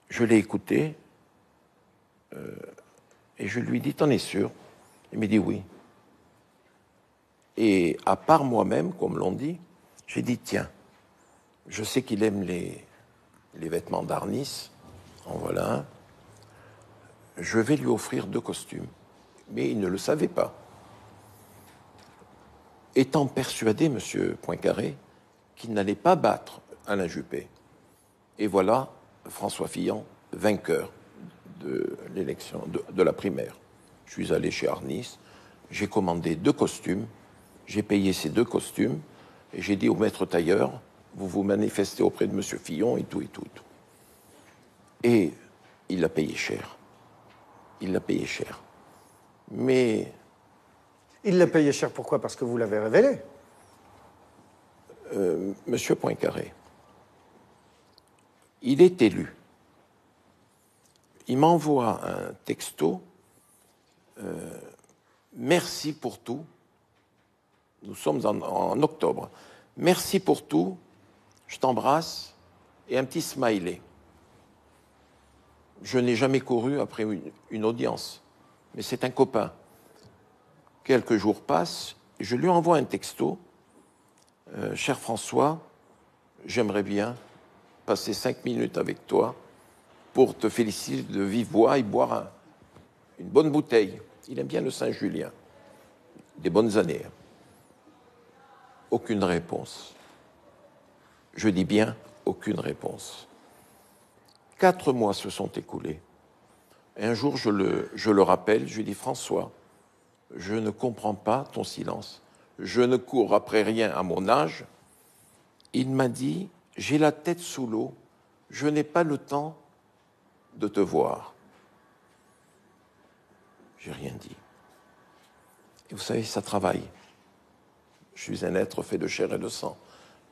Je l'ai écouté et je lui ai dit « T'en es sûr ?» Il m'a dit « Oui. » Et à part moi-même, comme l'on dit, j'ai dit « Tiens, je sais qu'il aime les vêtements d'Arnis, en voilà un. Je vais lui offrir 2 costumes. » Mais il ne le savait pas. Étant persuadé, M. Poincaré, qu'il n'allait pas battre Alain Juppé. Et voilà François Fillon, vainqueur de l'élection, de la primaire. Je suis allé chez Arnis, j'ai commandé 2 costumes, j'ai payé ces 2 costumes, et j'ai dit au maître tailleur, vous vous manifestez auprès de M. Fillon, et tout, et tout, et tout. Et il l'a payé cher. Il l'a payé cher. Mais... Il l'a payé cher, pourquoi? Parce que vous l'avez révélé. Monsieur Poincaré, il est élu. Il m'envoie un texto. Merci pour tout. Nous sommes en octobre. Merci pour tout. Je t'embrasse. Et un petit smiley. Je n'ai jamais couru après une audience. Mais c'est un copain. Quelques jours passent, et je lui envoie un texto. Cher François, j'aimerais bien passer 5 minutes avec toi pour te féliciter de vive voix et boire une bonne bouteille. Il aime bien le Saint-Julien. Des bonnes années. Aucune réponse. Je dis bien aucune réponse. 4 mois se sont écoulés. Et un jour, je le rappelle, je lui dis « François, je ne comprends pas ton silence. Je ne cours après rien à mon âge. » Il m'a dit « J'ai la tête sous l'eau. Je n'ai pas le temps de te voir. » J'ai rien dit. Et vous savez, ça travaille. Je suis un être fait de chair et de sang.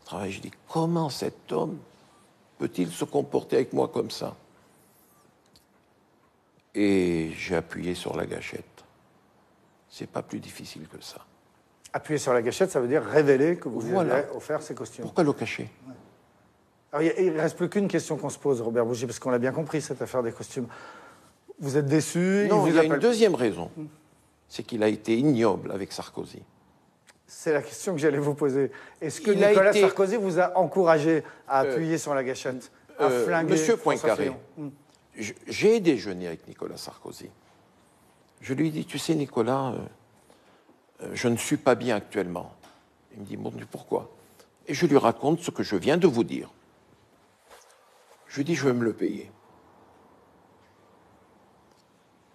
Ça travaille. Je dis « Comment cet homme peut-il se comporter avec moi comme ça ?» Et j'ai appuyé sur la gâchette. C'est pas plus difficile que ça. Appuyer sur la gâchette, ça veut dire révéler que vous lui avez offert ces costumes. Pourquoi le cacher? Alors, il ne reste plus qu'une question qu'on se pose, Robert Bougie, parce qu'on l'a bien compris, cette affaire des costumes. Vous êtes déçu? Non, il y a une deuxième raison. C'est qu'il a été ignoble avec Sarkozy. C'est la question que j'allais vous poser. Est-ce que Nicolas Sarkozy vous a encouragé à appuyer sur la gâchette, à flinguer Monsieur Poincaré, j'ai déjeuné avec Nicolas Sarkozy. Je lui ai dit, tu sais Nicolas, je ne suis pas bien actuellement. Il me dit, bon, pourquoi? Et je lui raconte ce que je viens de vous dire. Je lui dis, je vais me le payer.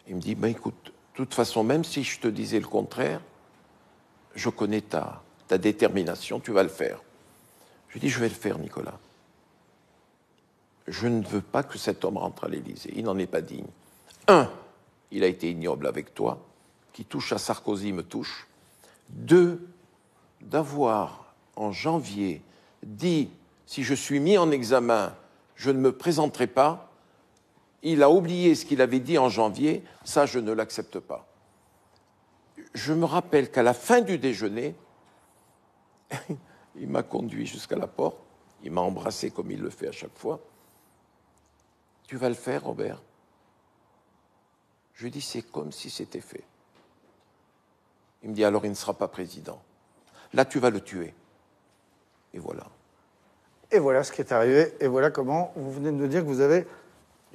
Il me dit, ben écoute, de toute façon, même si je te disais le contraire, je connais ta détermination, tu vas le faire. Je lui dis, je vais le faire, Nicolas. Je ne veux pas que cet homme rentre à l'Élysée. Il n'en est pas digne. 1, il a été ignoble avec toi. Qui touche à Sarkozy me touche. 2, d'avoir, en janvier, dit, si je suis mis en examen, je ne me présenterai pas. Il a oublié ce qu'il avait dit en janvier. Ça, je ne l'accepte pas. Je me rappelle qu'à la fin du déjeuner, il m'a conduit jusqu'à la porte. Il m'a embrassé comme il le fait à chaque fois. Tu vas le faire, Robert? Je lui dis, c'est comme si c'était fait. Il me dit, alors il ne sera pas président. Là, tu vas le tuer. Et voilà. Et voilà ce qui est arrivé. Et voilà comment vous venez de nous dire que vous avez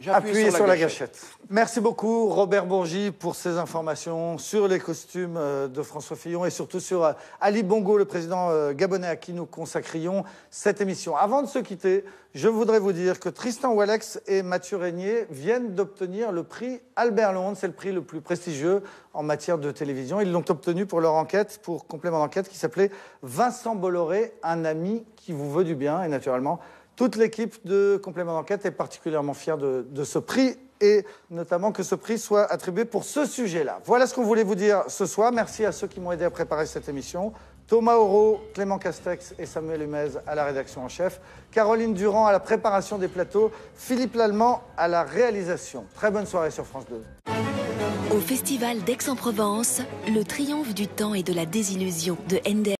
appuyé sur la gâchette. Merci beaucoup, Robert Bourgi, pour ces informations sur les costumes de François Fillon et surtout sur Ali Bongo, le président gabonais à qui nous consacrions cette émission. Avant de se quitter, je voudrais vous dire que Tristan Ouellex et Mathieu Régnier viennent d'obtenir le prix Albert Londres. C'est le prix le plus prestigieux en matière de télévision. Ils l'ont obtenu pour leur enquête, pour complément d'enquête qui s'appelait « Vincent Bolloré, un ami qui vous veut du bien ». Et naturellement, Toute l'équipe de Complément d'enquête est particulièrement fière de ce prix et notamment que ce prix soit attribué pour ce sujet-là. Voilà ce qu'on voulait vous dire ce soir. Merci à ceux qui m'ont aidé à préparer cette émission. Thomas Auro, Clément Castex et Samuel Humez à la rédaction en chef. Caroline Durand à la préparation des plateaux. Philippe Lallemand à la réalisation. Très bonne soirée sur France 2. Au Festival d'Aix-en-Provence, le triomphe du temps et de la désillusion de Handel.